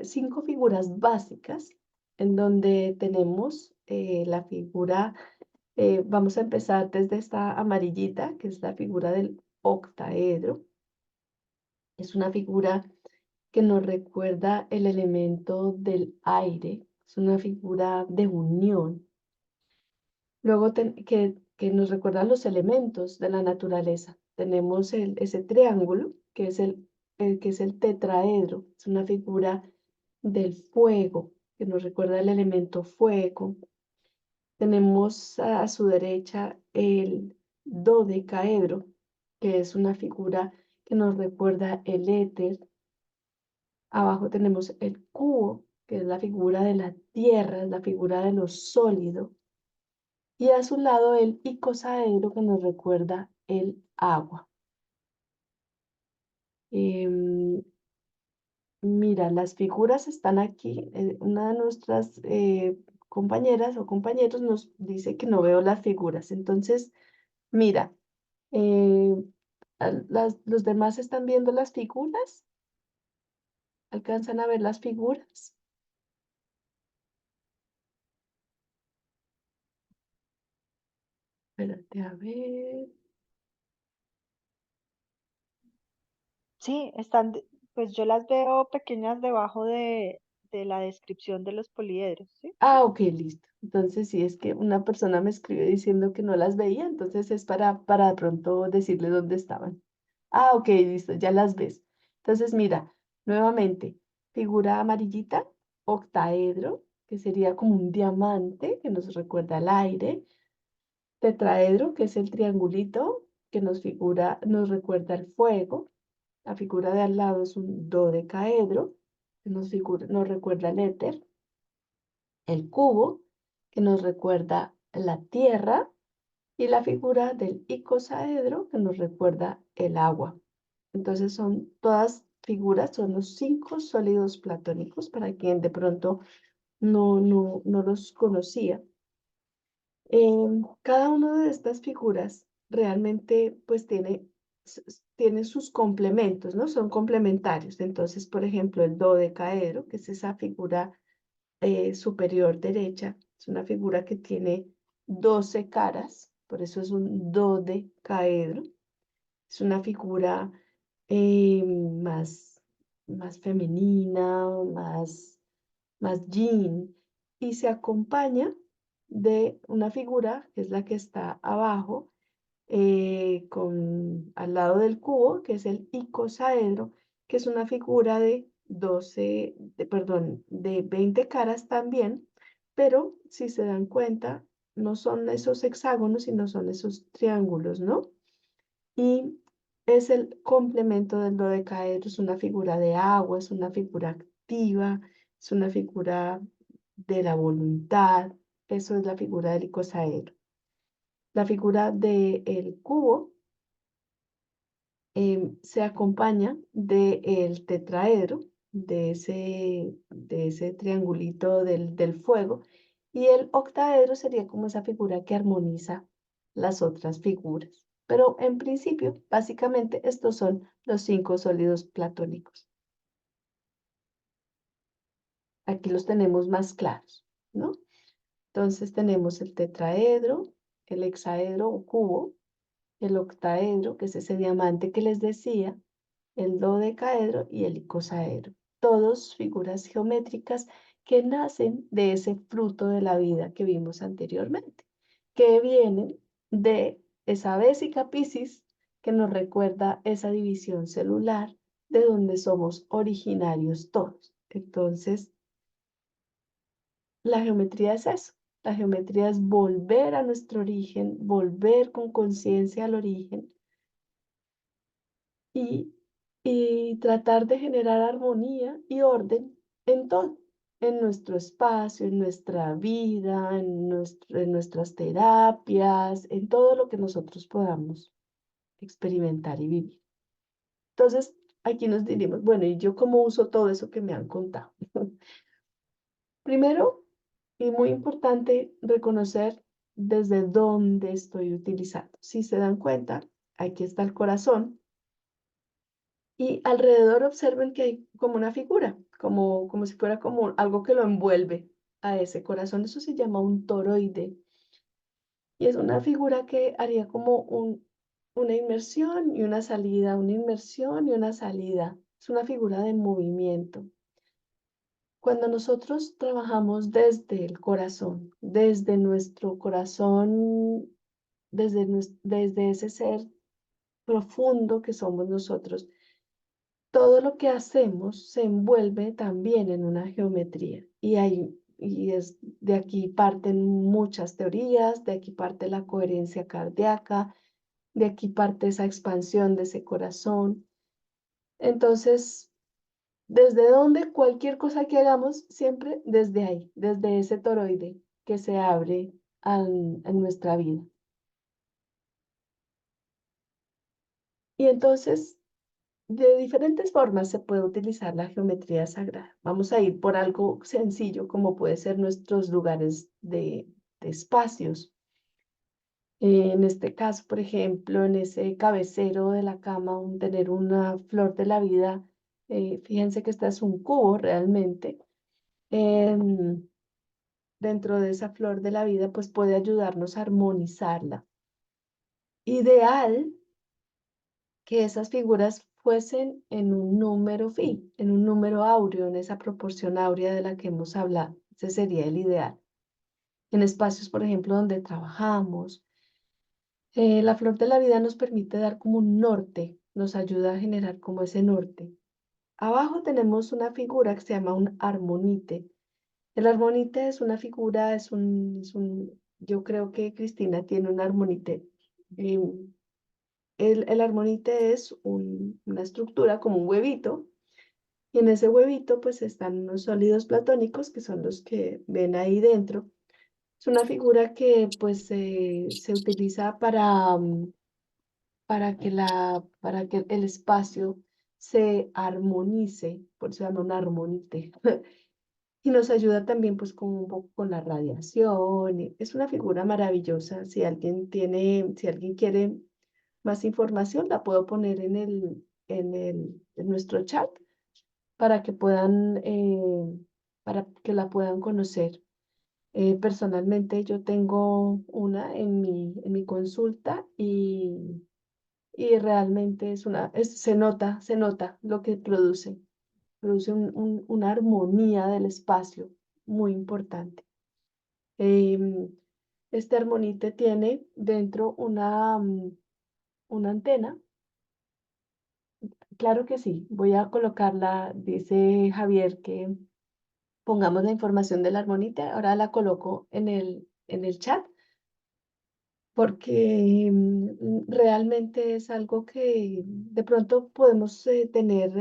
5 figuras básicas en donde tenemos la figura, vamos a empezar desde esta amarillita, que es la figura del octaedro. Es una figura que nos recuerda el elemento del aire, es una figura de unión. Luego que nos recuerda los elementos de la naturaleza. Tenemos ese triángulo, que es el que es el tetraedro. Es una figura del fuego, que nos recuerda el elemento fuego. Tenemos a su derecha el dodecaedro, que es una figura que nos recuerda el éter. Abajo tenemos el cubo, que es la figura de la tierra, es la figura de lo sólido. Y a su lado el icosaedro, que nos recuerda el agua. Mira, las figuras están aquí. Una de nuestras compañeras o compañeros nos dice que no veo las figuras. Entonces, mira, eh, los demás están viendo las figuras. ¿Alcanzan a ver las figuras? Espérate, a ver. Sí, están, pues yo las veo pequeñas debajo de la descripción de los poliedros, ¿sí? Ah, ok, listo. Entonces, si es que una persona me escribe diciendo que no las veía, entonces es para de pronto decirle dónde estaban. Ah, ok, listo, ya las ves. Entonces, mira, nuevamente, figura amarillita, octaedro, que sería como un diamante que nos recuerda al aire. Tetraedro, que es el triangulito que nos recuerda al fuego. La figura de al lado es un dodecaedro, que nos recuerda el éter. El cubo, que nos recuerda la tierra, y la figura del icosaedro, que nos recuerda el agua. Entonces son todas figuras, son los 5 sólidos platónicos, para quien de pronto no los conocía. Cada una de estas figuras realmente pues tiene sus complementos, ¿no? Son complementarios. Entonces, por ejemplo, el dodecaedro, que es esa figura superior derecha, es una figura que tiene 12 caras, por eso es un dodecaedro. Es una figura eh, más, más femenina, más yin, y se acompaña de una figura, que es la que está abajo, al lado del cubo, que es el icosaedro, que es una figura de 20 caras también, pero si se dan cuenta, no son esos hexágonos, sino son esos triángulos, ¿no? Y es el complemento del dodecaedro, es una figura de agua, es una figura activa, es una figura de la voluntad, eso es la figura del icosaedro. La figura del cubo se acompaña del tetraedro, de ese triangulito del fuego, y el octaedro sería como esa figura que armoniza las otras figuras. Pero en principio, básicamente, estos son los 5 sólidos platónicos. Aquí los tenemos más claros, ¿no? Entonces tenemos el tetraedro, el hexaedro o cubo, el octaedro, que es ese diamante que les decía, el dodecaedro y el icosaedro. Todos figuras geométricas que nacen de ese fruto de la vida que vimos anteriormente, que vienen de esa vésica Piscis que nos recuerda esa división celular de donde somos originarios todos. Entonces, la geometría es eso. La geometría es volver a nuestro origen, volver con conciencia al origen y, y tratar de generar armonía y orden en todo, en nuestro espacio, en nuestra vida, en nuestras terapias, en todo lo que nosotros podamos experimentar y vivir. Entonces, aquí nos diríamos, bueno, ¿y yo cómo uso todo eso que me han contado? Primero, y muy importante, reconocer desde dónde estoy utilizando. Si se dan cuenta, aquí está el corazón y alrededor observen que hay como una figura, como si fuera como algo que lo envuelve a ese corazón. Eso se llama un toroide y es una figura que haría como una inmersión y una salida, una inmersión y una salida. Es una figura de movimiento. Cuando nosotros trabajamos desde el corazón, desde nuestro corazón, desde ese ser profundo que somos nosotros, todo lo que hacemos se envuelve también en una geometría de aquí parten muchas teorías, de aquí parte la coherencia cardíaca, de aquí parte esa expansión de ese corazón. Entonces, ¿desde dónde? Cualquier cosa que hagamos, siempre desde ahí, desde ese toroide que se abre en nuestra vida. Y entonces, de diferentes formas se puede utilizar la geometría sagrada. Vamos a ir por algo sencillo como puede ser nuestros lugares de espacios. En este caso, por ejemplo, en ese cabecero de la cama, tener una flor de la vida. Fíjense que esta es un cubo realmente. em, Dentro de esa flor de la vida, pues puede ayudarnos a armonizarla. Ideal que esas figuras fuesen en un número fi, en un número áureo, en esa proporción áurea de la que hemos hablado. Ese sería el ideal. En espacios, por ejemplo, donde trabajamos, la flor de la vida nos permite dar como un norte, nos ayuda a generar como ese norte. Abajo tenemos una figura que se llama un armonite. El armonite es una figura, yo creo que Cristina tiene un armonite. em, el armonite es una estructura como un huevito, y en ese huevito pues están unos sólidos platónicos que son los que ven ahí dentro. Es una figura que pues se utiliza para que el espacio se armonice, por eso se llama un armonite. Y nos ayuda también pues con un poco con la radiación. Es una figura maravillosa. Si alguien quiere más información, la puedo poner en nuestro chat para que para que la puedan conocer. Personalmente yo tengo una en mi consulta y realmente se nota lo que produce. Produce una armonía del espacio muy importante. Em, este armonite tiene dentro una antena. Claro que sí, voy a colocarla, dice Javier que pongamos la información del armonite, ahora la coloco en el chat porque realmente es algo que de pronto podemos tener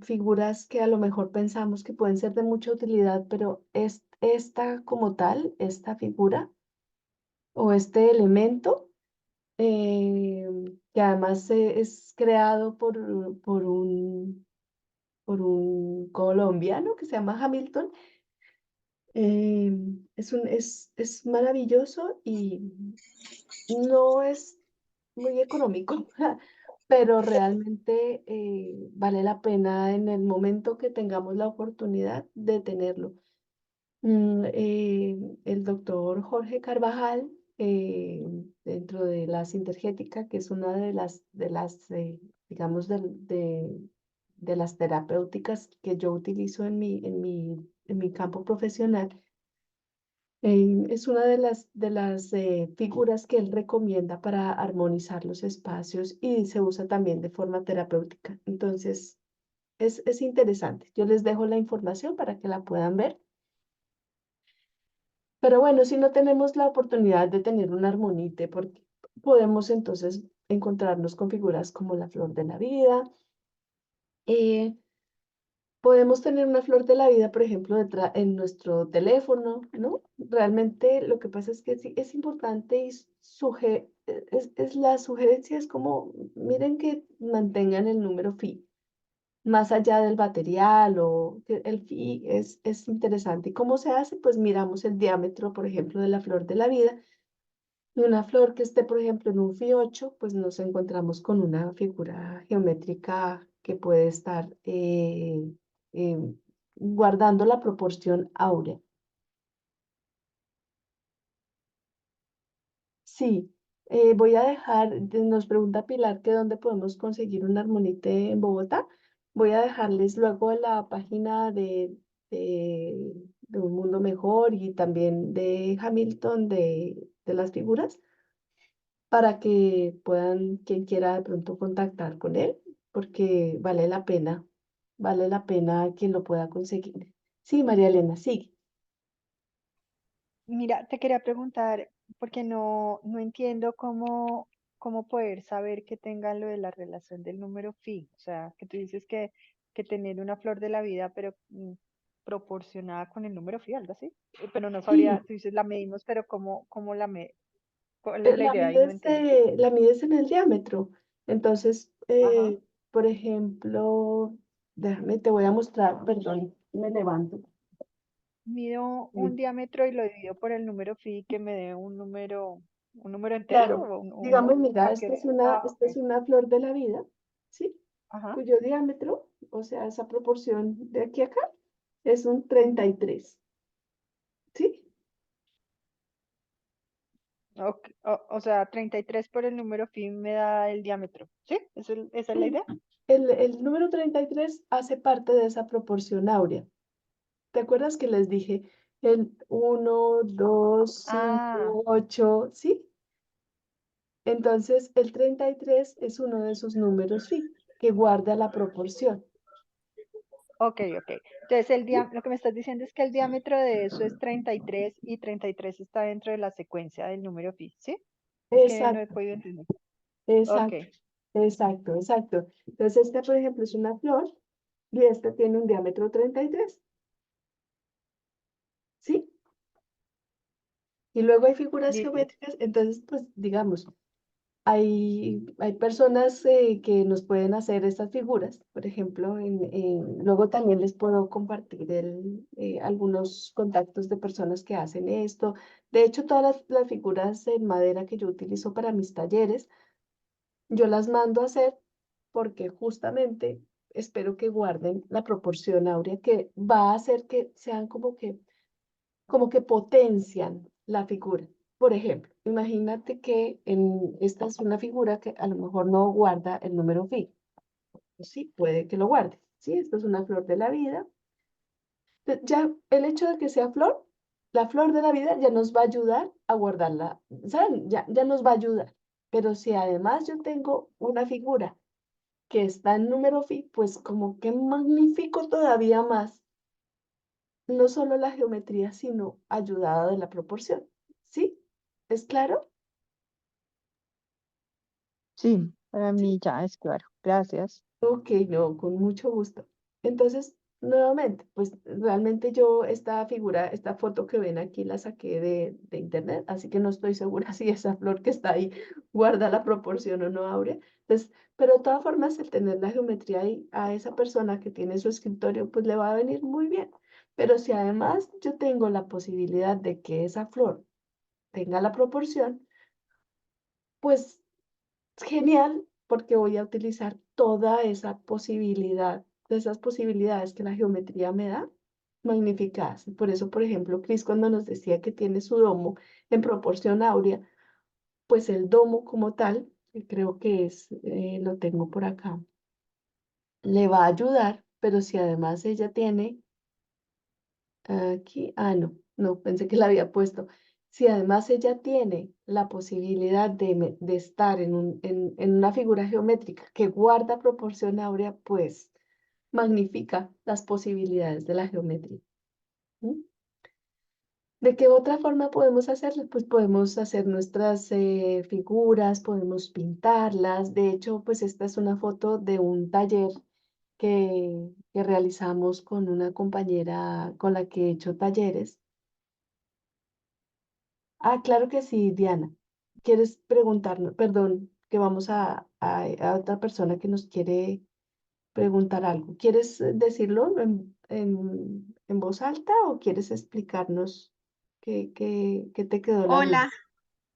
figuras que a lo mejor pensamos que pueden ser de mucha utilidad, pero esta como tal, esta figura o este elemento, eh, que además es creado por un colombiano que se llama Hamilton, es maravilloso y no es muy económico, pero realmente vale la pena en el momento que tengamos la oportunidad de tenerlo. El doctor Jorge Carvajal, dentro de la sintergética, que es una digamos, de las terapéuticas que yo utilizo en mi campo profesional, es una de las figuras que él recomienda para armonizar los espacios y se usa también de forma terapéutica. Entonces, es interesante. Yo les dejo la información para que la puedan ver. Pero bueno, si no tenemos la oportunidad de tener un armonite, porque podemos entonces encontrarnos con figuras como la flor de la vida. eh, Podemos tener una flor de la vida, por ejemplo, en nuestro teléfono, ¿no? Realmente lo que pasa es que sí, es importante y la sugerencia es como, miren que mantengan el número phi, más allá del material o que el phi es interesante. ¿Y cómo se hace? Pues miramos el diámetro, por ejemplo, de la flor de la vida. Y una flor que esté, por ejemplo, en un phi 8, pues nos encontramos con una figura geométrica que puede estar eh, guardando la proporción áurea. Sí, voy a nos pregunta Pilar que dónde podemos conseguir un armonite en Bogotá. Voy a dejarles luego la página de Un Mundo Mejor y también de Hamilton de las figuras para que puedan, quien quiera de pronto contactar con él porque vale la pena quien lo pueda conseguir. Sí, María Elena, sigue. Mira, te quería preguntar, porque no entiendo cómo poder saber que tenga lo de la relación del número phi. O sea, que tú dices que tener una flor de la vida, pero proporcionada con el número phi, algo así. Pero no Sí, sabría, tú dices la medimos, pero ¿cómo la medimos? ¿Cuál es la idea ahí? No entiendo. la mides en el diámetro. Entonces, Ajá. por ejemplo, déjame, te voy a mostrar, perdón, me levanto. Mido un Sí, diámetro y lo divido por el número phi que me dé un número entero claro, o digamos, mira, cualquier. esta es Ok. una flor de la vida, ¿sí? Ajá. Cuyo diámetro, o sea, esa proporción de aquí a acá, es un 33, ¿sí? O sea, 33 por el número phi me da el diámetro. ¿Sí? ¿Esa es la Sí. idea? El número 33 hace parte de esa proporción áurea. ¿Te acuerdas que les dije el 1, 2, Ah, 5, 8, ¿sí? Entonces, el 33 es uno de esos números phi que guarda la proporción. ok. Entonces, ¿Sí? lo que me estás diciendo es que el diámetro de eso es 33 y 33 está dentro de la secuencia del número phi. ¿Sí? Es que no he Exacto, podido entender. Ok. exacto, exacto. Entonces, esta, por ejemplo, es una flor y esta tiene un diámetro 33, ¿sí? Y luego hay figuras Listo. geométricas, entonces, pues, digamos, hay personas que nos pueden hacer estas figuras, por ejemplo, luego también les puedo compartir algunos contactos de personas que hacen esto. De hecho, todas las figuras en madera que yo utilizo para mis talleres, yo las mando a hacer porque justamente espero que guarden la proporción áurea que va a hacer que sean como que potencian la figura. Por ejemplo, imagínate que esta es una figura que a lo mejor no guarda el número phi. Pues sí, puede que lo guarde. Sí, esto es una flor de la vida. Ya el hecho de que sea flor, la flor de la vida ya nos va a ayudar a guardarla. ¿Saben? Ya nos va a ayudar. Pero si además yo tengo una figura que está en número phi, pues como que magnifico todavía más no solo la geometría, sino ayudada de la proporción. ¿Sí? ¿Es claro? Sí, para Sí. mí ya es claro. Gracias. Ok, no, con mucho gusto. Entonces, nuevamente, pues realmente yo esta foto que ven aquí la saqué de internet, así que no estoy segura si esa flor que está ahí guarda la proporción o no, Aurea. Entonces, pero de todas formas, el tener la geometría ahí a esa persona que tiene su escritorio, pues le va a venir muy bien. Pero si además yo tengo la posibilidad de que esa flor tenga la proporción, pues genial, porque voy a utilizar toda esa posibilidad, de esas posibilidades que la geometría me da, magnificadas. Y por eso, por ejemplo, Cris cuando nos decía que tiene su domo en proporción áurea, pues el domo como tal, que creo que lo tengo por acá, le va a ayudar, pero si además ella tiene aquí, no, pensé que la había puesto. Si además ella tiene la posibilidad de estar en una figura geométrica que guarda proporción áurea, pues magnifica las posibilidades de la geometría. ¿Mm? ¿De qué otra forma podemos hacerlo? Pues podemos hacer nuestras figuras, podemos pintarlas. De hecho, pues esta es una foto de un taller que realizamos con una compañera con la que he hecho talleres. Ah, claro que sí, Diana. ¿Quieres preguntarnos? Perdón, que vamos a otra persona que nos quiere preguntar algo. ¿Quieres decirlo en voz alta o quieres explicarnos qué te quedó la duda? Hola,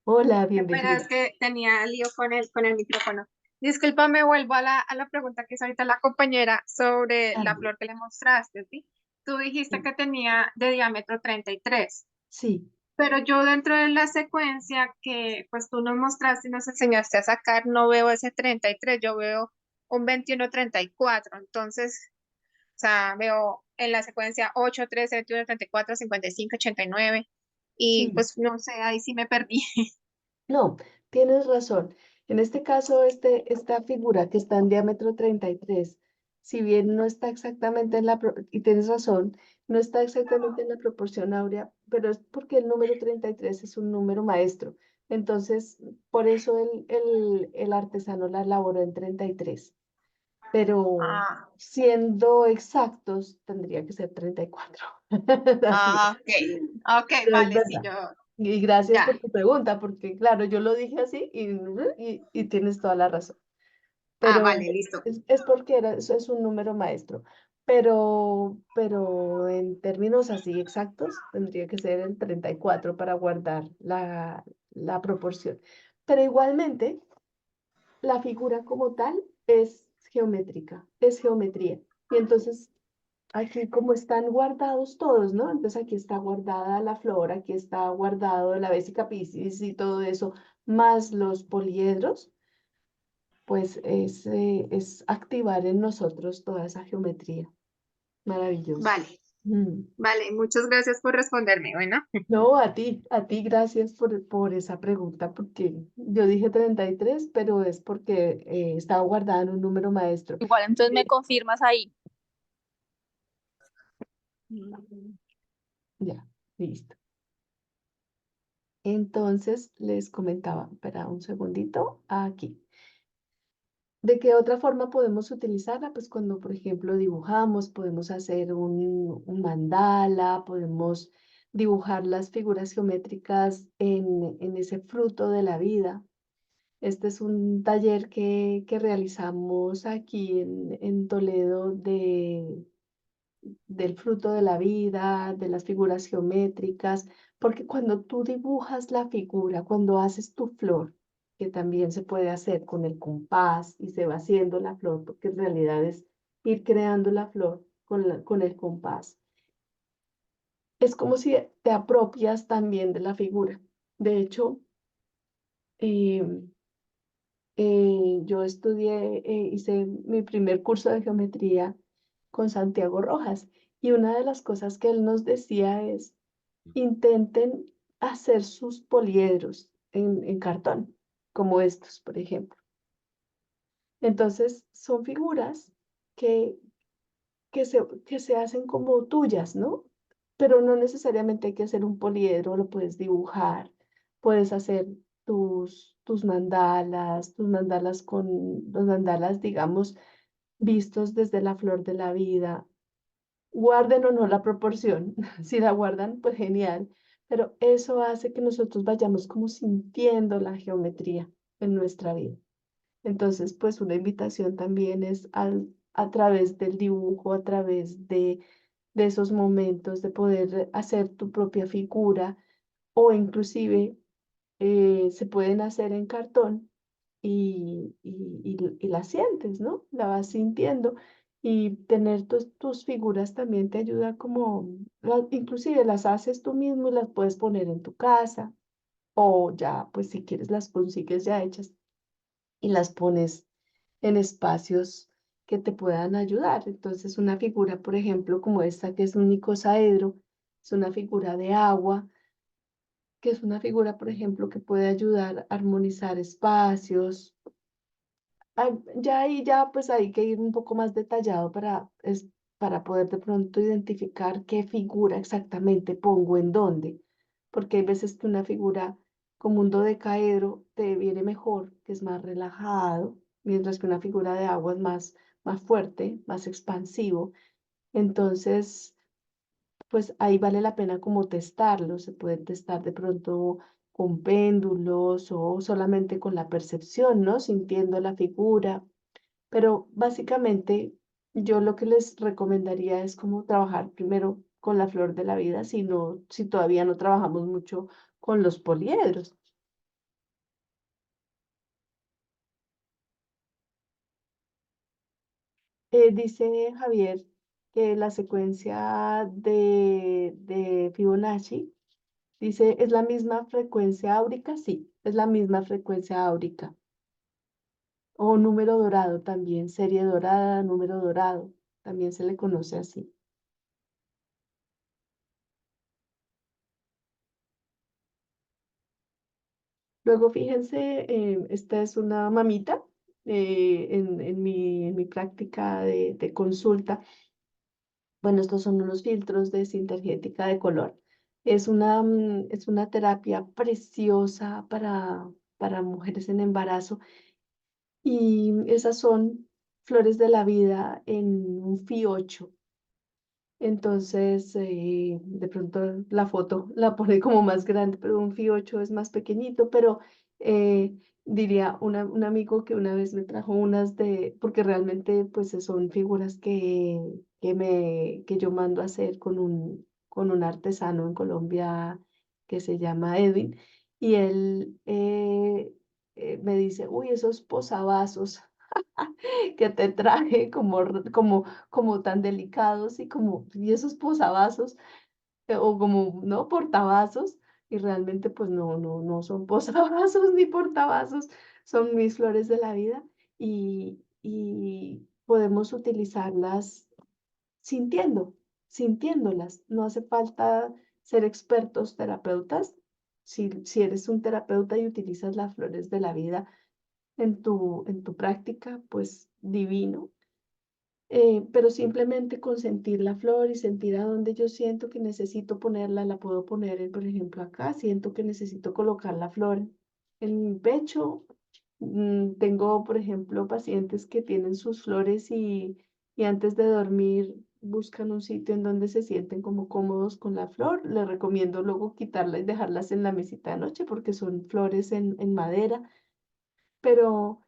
Hola, qué pena, bienvenida. es que tenía lío con el micrófono. Discúlpame, vuelvo a la pregunta que hizo ahorita la compañera sobre la Claro, flor que le mostraste, ¿sí? Tú dijiste sí, que tenía de diámetro 33, sí, pero yo dentro de la secuencia que pues tú nos mostraste y nos enseñaste a sacar, no veo ese 33, yo veo un 21-34. Entonces, o sea, veo en la secuencia 8, 13, 21, 34, 55, 89 y sí. pues no sé, ahí sí me perdí. No, tienes razón. En este caso, esta figura que está en diámetro 33, si bien no está exactamente en y tienes razón, no está exactamente en la proporción áurea, pero es porque el número 33 es un número maestro. Entonces, por eso el artesano la elaboró en 33. Pero Ah, siendo exactos, tendría que ser 34. Así es. ok. Ok, Pero es vale, sí, verdad. yo, Y gracias ya. por tu pregunta, porque claro, yo lo dije así y tienes toda la razón. Ah, Pero vale, listo. es porque eso es un número maestro. Pero en términos así exactos, tendría que ser el 34 para guardar la proporción. Pero igualmente, la figura como tal es geométrica, es geometría. Y entonces, aquí como están guardados todos, ¿no? Entonces aquí está guardada la flor, aquí está guardado la Vesica Piscis y todo eso, más los poliedros, pues es activar en nosotros toda esa geometría. Maravilloso. Vale, Mm. vale, muchas gracias por responderme. Bueno, No, a ti gracias por esa pregunta, porque yo dije 33 pero es porque estaba guardada en un número maestro. Igual, entonces me confirmas ahí. Ya, listo. Entonces les comentaba, espera un segundito, aquí. ¿De qué otra forma podemos utilizarla? Pues cuando, por ejemplo, dibujamos, podemos hacer un mandala, podemos dibujar las figuras geométricas en ese fruto de la vida. Este es un taller que realizamos aquí en Toledo del fruto de la vida, de las figuras geométricas, porque cuando tú dibujas la figura, cuando haces tu flor, que también se puede hacer con el compás y se va haciendo la flor, porque en realidad es ir creando la flor con el compás. Es como si te apropias también de la figura. De hecho, eh, yo estudié, hice mi primer curso de geometría con Santiago Rojas y una de las cosas que él nos decía es, intenten hacer sus poliedros en cartón, como estos, por ejemplo. Entonces, son figuras que, que se hacen como tuyas, ¿no? Pero no necesariamente hay que hacer un poliedro, lo puedes dibujar, puedes hacer tus mandalas con los mandalas, digamos, vistos desde la flor de la vida. Guarden o no la proporción, si la guardan, pues genial, pero eso hace que nosotros vayamos como sintiendo la geometría en nuestra vida. Entonces, pues una invitación también es a través del dibujo, a través de esos momentos de poder hacer tu propia figura o inclusive se pueden hacer en cartón y la sientes, ¿no? La vas sintiendo y tener tus figuras también te ayuda como, inclusive las haces tú mismo y las puedes poner en tu casa o ya, pues si quieres las consigues ya hechas y las pones en espacios que te puedan ayudar. Entonces, una figura, por ejemplo, como esta que es un icosaedro, es una figura de agua, que es una figura, por ejemplo, que puede ayudar a armonizar espacios. Ya ahí, ya pues hay que ir un poco más detallado para poder de pronto identificar qué figura exactamente pongo en dónde, porque hay veces que una figura como un dodecaedro te viene mejor, que es más relajado, mientras que una figura de agua es más fuerte, más expansivo. Entonces, pues ahí vale la pena como testarlo. Se puede testar de pronto con péndulos o solamente con la percepción, ¿no? Sintiendo la figura. Pero básicamente yo lo que les recomendaría es como trabajar primero con la flor de la vida, si todavía no trabajamos mucho con los poliedros. Dice Javier que la secuencia de Fibonacci, dice, ¿es la misma frecuencia áurica? Sí, es la misma frecuencia áurica. O número dorado también, serie dorada, número dorado, también se le conoce así. Luego, fíjense, esta es una mamita en mi práctica de consulta. Bueno, estos son unos filtros de sintergética de color. Es una terapia preciosa para mujeres en embarazo y esas son flores de la vida en un FI8. Entonces, de pronto la foto la pone como más grande, pero un FI8 es más pequeñito, pero eh, diría un amigo que una vez me trajo unas porque realmente pues son figuras que yo mando a hacer con un artesano en Colombia que se llama Edwin, y él me dice, uy, esos posavasos que te traje como tan delicados y esos posavasos o como, ¿no? Portavasos y realmente pues no son posavasos ni portavasos, son mis flores de la vida y podemos utilizarlas sintiéndolas. No hace falta ser expertos terapeutas. Si eres un terapeuta y utilizas las flores de la vida en tu práctica, pues divino. Pero simplemente con sentir la flor y sentir a dónde yo siento que necesito ponerla, la puedo poner, por ejemplo, acá, siento que necesito colocar la flor en mi pecho. Tengo, por ejemplo, pacientes que tienen sus flores y antes de dormir buscan un sitio en donde se sienten como cómodos con la flor. Les recomiendo luego quitarla y dejarlas en la mesita de noche porque son flores en madera, pero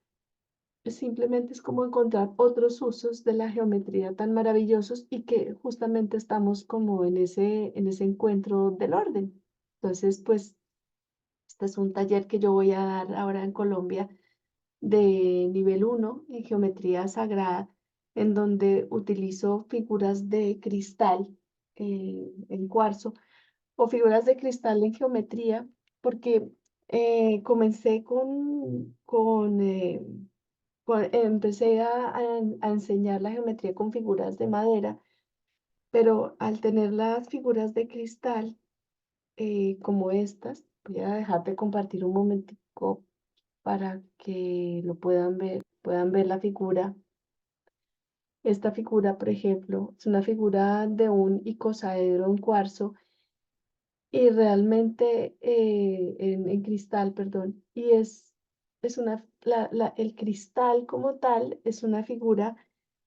simplemente es como encontrar otros usos de la geometría tan maravillosos y que justamente estamos como en ese encuentro del orden. Entonces, pues, este es un taller que yo voy a dar ahora en Colombia de nivel 1 en geometría sagrada, en donde utilizo figuras de cristal en cuarzo o figuras de cristal en geometría, porque comencé empecé a enseñar la geometría con figuras de madera, pero al tener las figuras de cristal como estas, voy a dejar de compartir un momentico para que lo puedan ver la figura. Esta figura, por ejemplo, es una figura de un icosaedro en cuarzo y realmente en cristal, perdón, y es el cristal como tal es una figura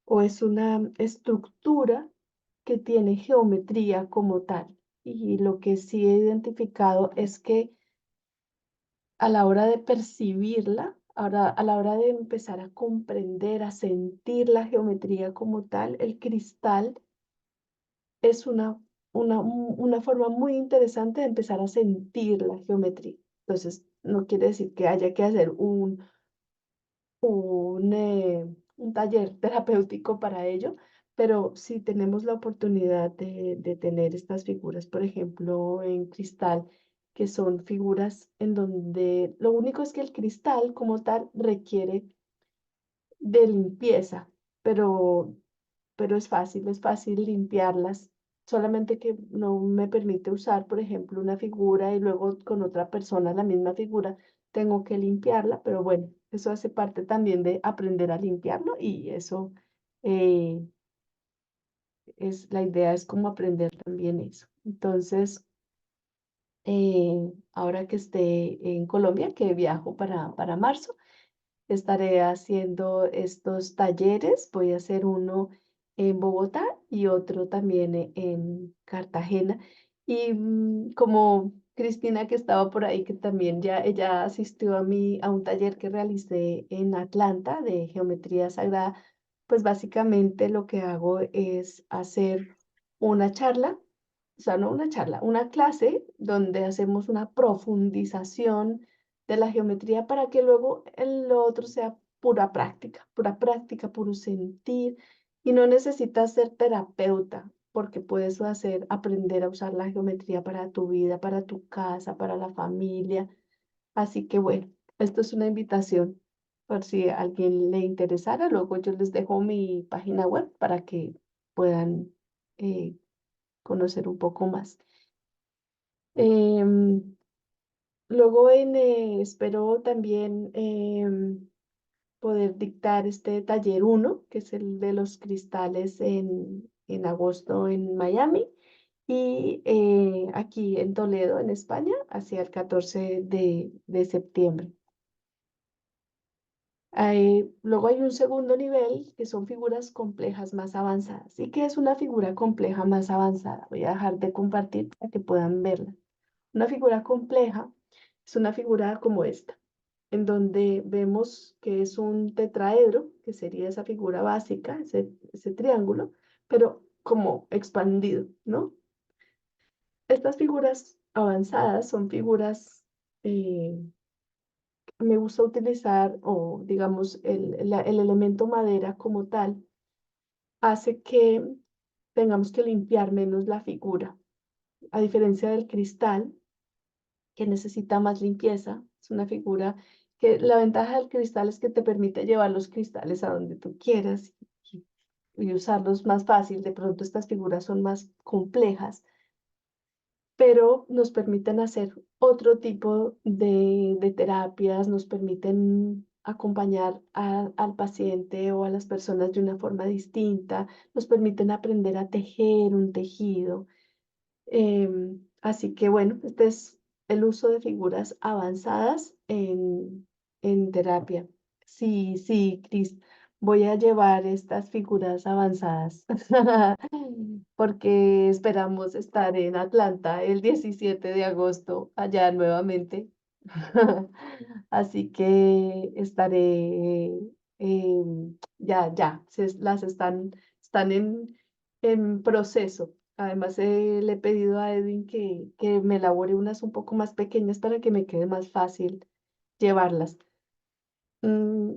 o es una estructura que tiene geometría como tal. Y lo que sí he identificado es que a la hora de percibirla, ahora, a la hora de empezar a comprender, a sentir la geometría como tal, el cristal es una forma muy interesante de empezar a sentir la geometría. Entonces, no quiere decir que haya que hacer un taller terapéutico para ello, pero si tenemos la oportunidad de tener estas figuras, por ejemplo, en cristal, que son figuras en donde lo único es que el cristal como tal requiere de limpieza, pero, pero es fácil limpiarlas, solamente que no me permite usar, por ejemplo, una figura y luego con otra persona la misma figura, tengo que limpiarla, pero bueno, eso hace parte también de aprender a limpiarlo y eso eh, la idea es como aprender también eso. Entonces, ahora que esté en Colombia, que viajo para marzo, estaré haciendo estos talleres. Voy a hacer uno en Bogotá y otro también en Cartagena. Y como Cristina que estaba por ahí, que también ya ella asistió a un taller que realicé en Atlanta de geometría sagrada, pues básicamente lo que hago es hacer una charla, o sea, no una charla, una clase donde hacemos una profundización de la geometría para que luego lo otro sea pura práctica, puro sentir. Y no necesitas ser terapeuta, porque puedes aprender a usar la geometría para tu vida, para tu casa, para la familia. Así que bueno, esto es una invitación por si a alguien le interesara. Luego yo les dejo mi página web para que puedan eh, conocer un poco más. Em, luego espero también poder dictar este taller 1, que es el de los cristales en agosto en Miami y aquí en Toledo, en España, hacia el 14 de septiembre. Luego hay un segundo nivel que son figuras complejas más avanzadas. ¿Y qué es una figura compleja más avanzada? Voy a dejar de compartir para que puedan verla. Una figura compleja es una figura como esta, en donde vemos que es un tetraedro, que sería esa figura básica, ese triángulo, pero como expandido, ¿no? Estas figuras avanzadas son figuras, me gusta utilizar, o digamos, el elemento madera como tal, hace que tengamos que limpiar menos la figura, a diferencia del cristal, que necesita más limpieza. Es una figura que la ventaja del cristal es que te permite llevar los cristales a donde tú quieras y usarlos más fácil. De pronto estas figuras son más complejas, pero nos permiten hacer otro tipo de terapias, nos permiten acompañar al paciente o a las personas de una forma distinta, nos permiten aprender a tejer un tejido. Así que bueno, este es el uso de figuras avanzadas en terapia. Sí, sí, Cris, voy a llevar estas figuras avanzadas porque esperamos estar en Atlanta el 17 de agosto, allá nuevamente. Así que estaré, las están en proceso. Además, le he pedido a Edwin que me elabore unas un poco más pequeñas para que me quede más fácil llevarlas. Mm,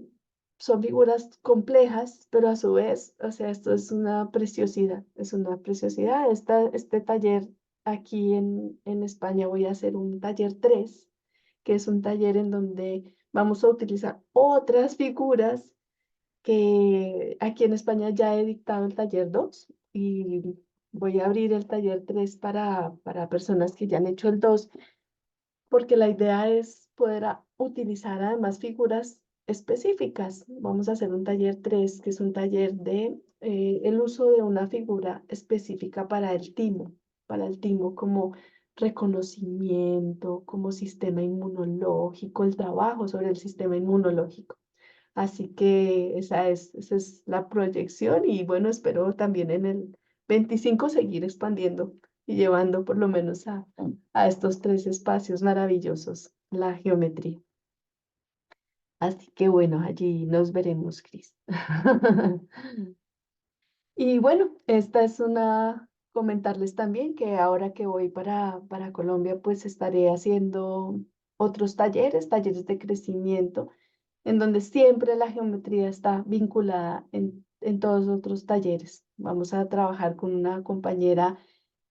son figuras complejas, pero a su vez, o sea, esto es una preciosidad, es una preciosidad. Este taller aquí en España voy a hacer un taller 3, que es un taller en donde vamos a utilizar otras figuras que aquí en España ya he dictado el taller 2 y voy a abrir el taller 3 para personas que ya han hecho el 2, porque la idea es poder utilizar además figuras específicas. Vamos a hacer un taller 3, que es un taller de el uso de una figura específica para el timo como reconocimiento, como sistema inmunológico, el trabajo sobre el sistema inmunológico. Así que esa es la proyección y bueno, espero también en el 25 seguir expandiendo y llevando por lo menos a estos 3 espacios maravillosos la geometría. Así que bueno, allí nos veremos, Cris. Y bueno, esta es comentarles también que ahora que voy para Colombia, pues estaré haciendo otros talleres de crecimiento en donde siempre la geometría está vinculada en todos los otros talleres. Vamos a trabajar con una compañera,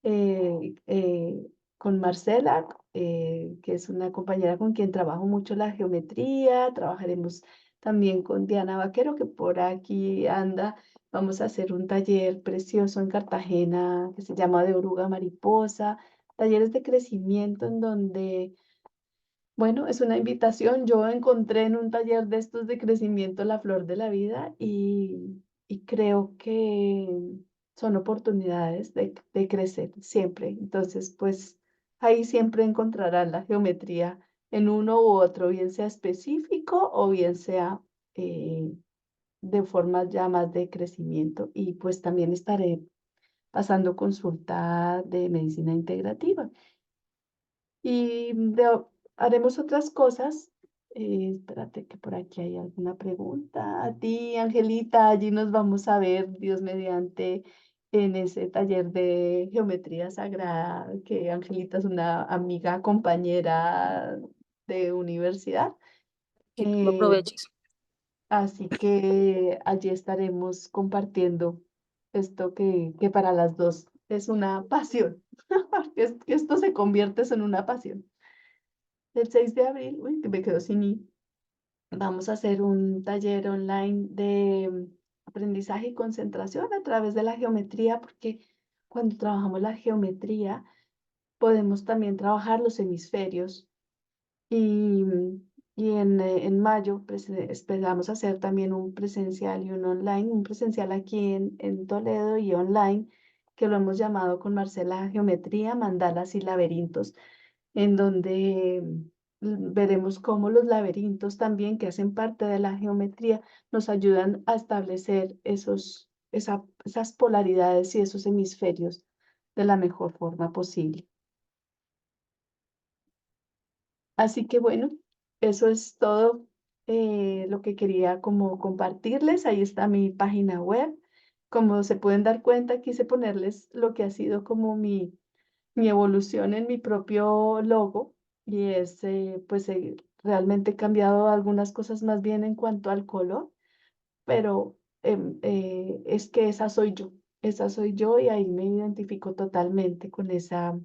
eh, eh, con Marcela, que es una compañera con quien trabajo mucho la geometría. Trabajaremos también con Diana Vaquero, que por aquí anda. Vamos a hacer un taller precioso en Cartagena que se llama De Oruga a Mariposa, talleres de crecimiento en donde bueno, es una invitación. Yo encontré en un taller de estos de crecimiento la flor de la vida y creo que son oportunidades de crecer siempre. Entonces, pues ahí siempre encontrarán la geometría en uno u otro, bien sea específico o bien sea eh, de forma ya más de crecimiento. Y pues también estaré pasando consulta de medicina integrativa. Y haremos otras cosas. Espérate que por aquí hay alguna pregunta. A ti, Angelita, allí nos vamos a ver, Dios mediante, en ese taller de geometría sagrada, que Angelita es una amiga, compañera de universidad. Que tú lo Eh, aproveches. Así que allí estaremos compartiendo esto que para las dos es una pasión. Que esto se convierte en una pasión. El 6 de abril, uy, que me quedo sin ir, vamos a hacer un taller online de aprendizaje y concentración a través de la geometría, porque cuando trabajamos la geometría podemos también trabajar los hemisferios Y, y en mayo esperamos hacer también un presencial y un online, un presencial aquí en Toledo y online, que lo hemos llamado con Marcela Geometría, Mandalas y Laberintos, en donde veremos cómo los laberintos también, que hacen parte de la geometría, nos ayudan a establecer esas polaridades y esos hemisferios de la mejor forma posible. Así que bueno, eso es todo lo que quería como compartirles. Ahí está mi página web. Como se pueden dar cuenta, quise ponerles lo que ha sido como mi evolución en mi propio logo y es, pues realmente he cambiado algunas cosas más bien en cuanto al color, pero es que esa soy yo y ahí me identifico totalmente con esa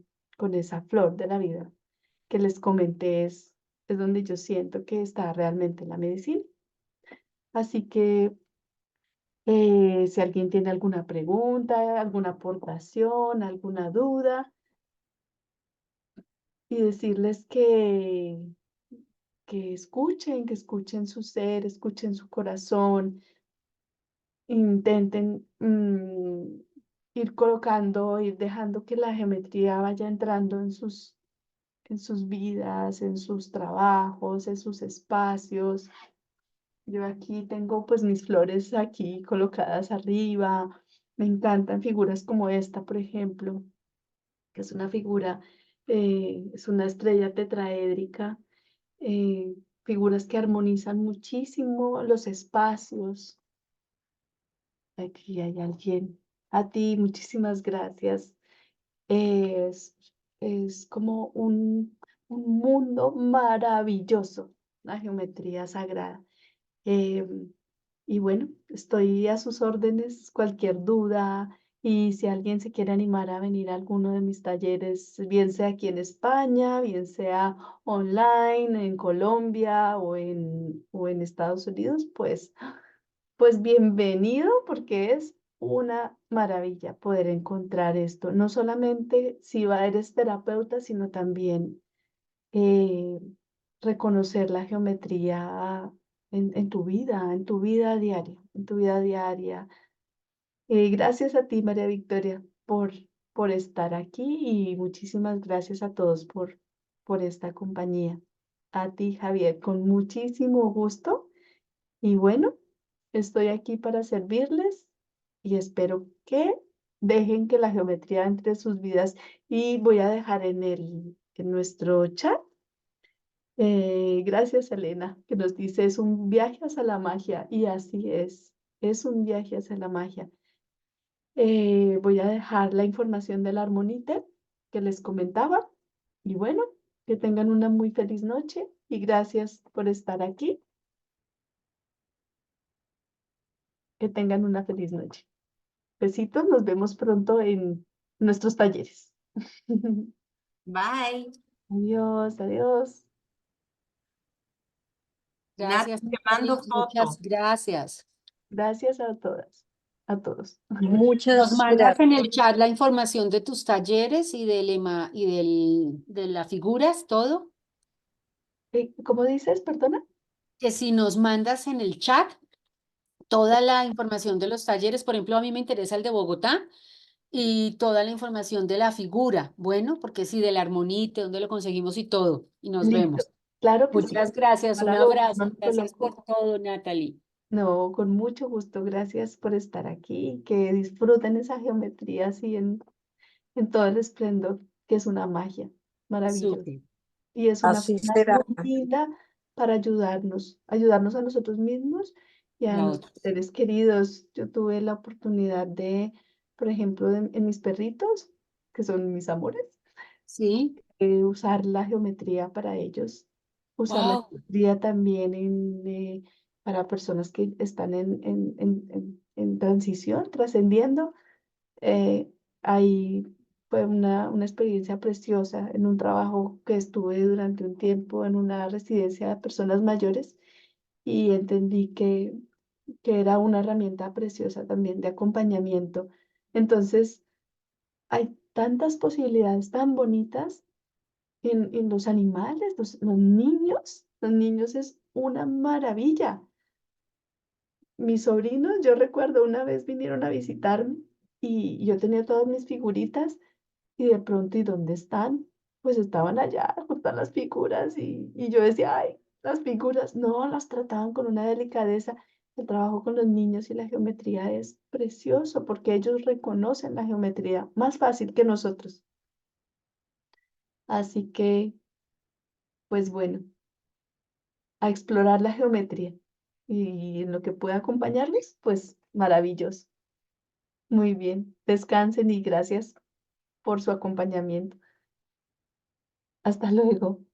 flor de la vida que les comenté, es donde yo siento que está realmente la medicina. Así que si alguien tiene alguna pregunta, alguna aportación, alguna duda, y decirles que escuchen su ser, escuchen su corazón, intenten ir colocando, ir dejando que la geometría vaya entrando en sus vidas, en sus trabajos, en sus espacios. Yo aquí tengo pues mis flores aquí colocadas arriba. Me encantan figuras como esta, por ejemplo, que es una figura, es una estrella tetraédrica, figuras que armonizan muchísimo los espacios. Aquí hay alguien. A ti, muchísimas gracias. Es, es como un mundo maravilloso, la geometría sagrada. Em, y bueno, estoy a sus órdenes, cualquier duda. Y si alguien se quiere animar a venir a alguno de mis talleres, bien sea aquí en España, bien sea online, en Colombia o en Estados Unidos, pues bienvenido porque es una maravilla poder encontrar esto. No solamente si eres terapeuta, sino también eh, reconocer la geometría en tu vida diaria, en tu vida diaria. Gracias a ti, María Victoria, por estar aquí y muchísimas gracias a todos por esta compañía. A ti, Javier, con muchísimo gusto. Y bueno, estoy aquí para servirles y espero que dejen que la geometría entre sus vidas. Y voy a dejar en nuestro chat. Gracias, Elena, que nos dice, es un viaje hacia la magia. Y así es un viaje hacia la magia. Voy a dejar la información del Armonite que les comentaba. Y bueno, que tengan una muy feliz noche y gracias por estar aquí. Que tengan una feliz noche. Besitos, nos vemos pronto en nuestros talleres. Bye. Adiós, adiós. Nati, Gracias, te mando Natalie, foto. muchas gracias. Gracias a todas, a todos. Nos Muchas mandas en gracias. el chat la información de tus talleres y de las figuras, todo. ¿Cómo dices, perdona? Que si nos mandas en el chat toda la información de los talleres, por ejemplo, a mí me interesa el de Bogotá y toda la información de la figura, bueno, porque sí, del armonite, dónde lo conseguimos y todo, y nos Listo. vemos. Claro que sí. Muchas gracias, un Ahora lo abrazo, no gracias coloco. por todo, Natalie. No, con mucho gusto. Gracias por estar aquí. Que disfruten esa geometría así en todo el esplendor, que es una magia maravillosa. Súper. Y es una Así forma será. muy linda para ayudarnos a nosotros mismos y a La nuestros otra. seres queridos. Yo tuve la oportunidad de, por ejemplo, en mis perritos, que son mis amores, Sí, usar la geometría para ellos, usar la wow. geometría también para personas que están en transición, trascendiendo. Eh, Ahí fue una experiencia preciosa en un trabajo que estuve durante un tiempo en una residencia de personas mayores y entendí que era una herramienta preciosa también de acompañamiento. Entonces, hay tantas posibilidades tan bonitas en los animales, los niños es una maravilla. Mis sobrinos, yo recuerdo una vez vinieron a visitarme y yo tenía todas mis figuritas y de pronto, ¿y dónde están? Pues estaban allá, junto a las figuras y yo decía, ay, las figuras, no, las trataban con una delicadeza. El trabajo con los niños y la geometría es precioso porque ellos reconocen la geometría más fácil que nosotros. Así que, pues bueno, a explorar la geometría y en lo que pueda acompañarles, pues maravilloso. Muy bien, descansen y gracias por su acompañamiento. Hasta luego.